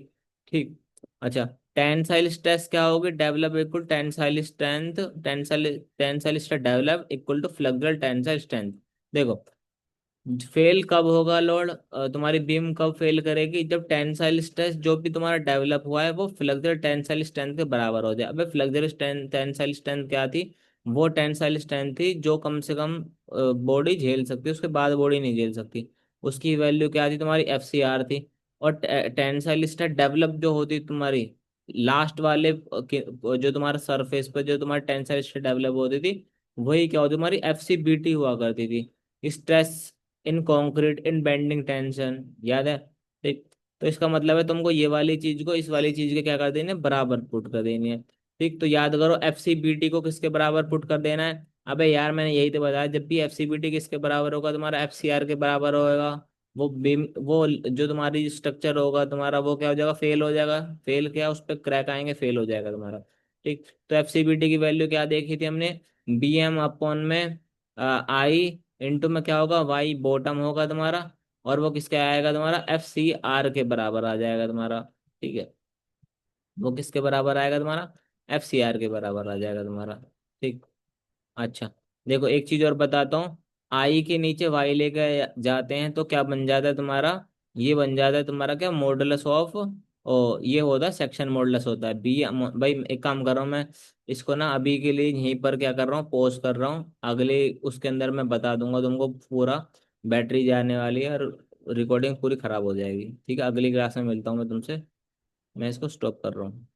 ठीक। अच्छा, टेंसाइल स्ट्रेस क्या होगी, develop equal tensile strength, tensile stress develop equal to flexural tensile strength. देखो फेल कब होगा लोड, तुम्हारी बीम कब फेल करेगी, जब टेंसाइल स्ट्रेस जो भी तुम्हारा डेवलप हुआ है वो फ्लेक्सुरल टेंसाइल स्ट्रेंथ के बराबर हो जाए। अबे फ्लेक्सुरल टेंसाइल स्ट्रेंथ क्या थी, वो टेंसाइल स्ट्रेंथ थी जो कम से कम बॉडी झेल सकती, उसके बाद बॉडी नहीं झेल सकती। उसकी वैल्यू क्या थी तुम्हारी, एफ सी आर थी। और टेंसाइल स्ट्रेंथ डेवलप जो होती तुम्हारी लास्ट वाले जो तुम्हारा सरफेस पर जो तुम्हारी टेंसाइल स्ट्रेंथ डेवलप होती थी, वही क्या होती तुम्हारी, एफ सी बी टी हुआ करती थी। Stress in concrete in bending tension, याद है। ठीक। तो इसका मतलब है तुमको ये वाली चीज को इस वाली चीज के क्या कर देनी है, बराबर पुट कर देनी है। ठीक। तो याद करो एफ सी बी टी को किसके बराबर पुट कर देना है। अबे यार मैंने यही तो बताया, जब भी एफ सी बी टी किसके बराबर होगा, तुम्हारा एफ सी आर के बराबर होगा। वो बीम, वो जो तुम्हारी स्ट्रक्चर होगा तुम्हारा वो क्या हो जाएगा, फेल हो जाएगा। फेल क्या, उस पर क्रैक आएंगे, फेल हो जाएगा तुम्हारा। ठीक। तो एफ सी बी टी की वैल्यू क्या देखी थी हमने, बी एम अपॉन में आई इंटू में क्या होगा, वाई बॉटम होगा तुम्हारा। और वो किसके आएगा तुम्हारा, एफ सी आर के बराबर आ जाएगा तुम्हारा। ठीक है, वो किसके बराबर आएगा तुम्हारा, एफ सी आर के बराबर आ जाएगा तुम्हारा। ठीक। अच्छा, देखो एक चीज और बताता हूँ, आई के नीचे वाई लेके जाते हैं तो क्या बन जाता है तुम्हारा, ये बन जाता है तुम्हारा क्या, मॉडुलस ऑफ, ओ ये होता है सेक्शन मॉडुलस होता है बी। भाई एक काम कर रहा हूँ मैं, इसको ना अभी के लिए यहीं पर क्या कर रहा हूँ, पॉज कर रहा हूँ। अगले उसके अंदर मैं बता दूंगा तुमको पूरा, बैटरी जाने वाली है और रिकॉर्डिंग पूरी खराब हो जाएगी। ठीक है, अगली क्लास में मिलता हूँ मैं तुमसे। मैं इसको स्टॉप कर रहा हूँ।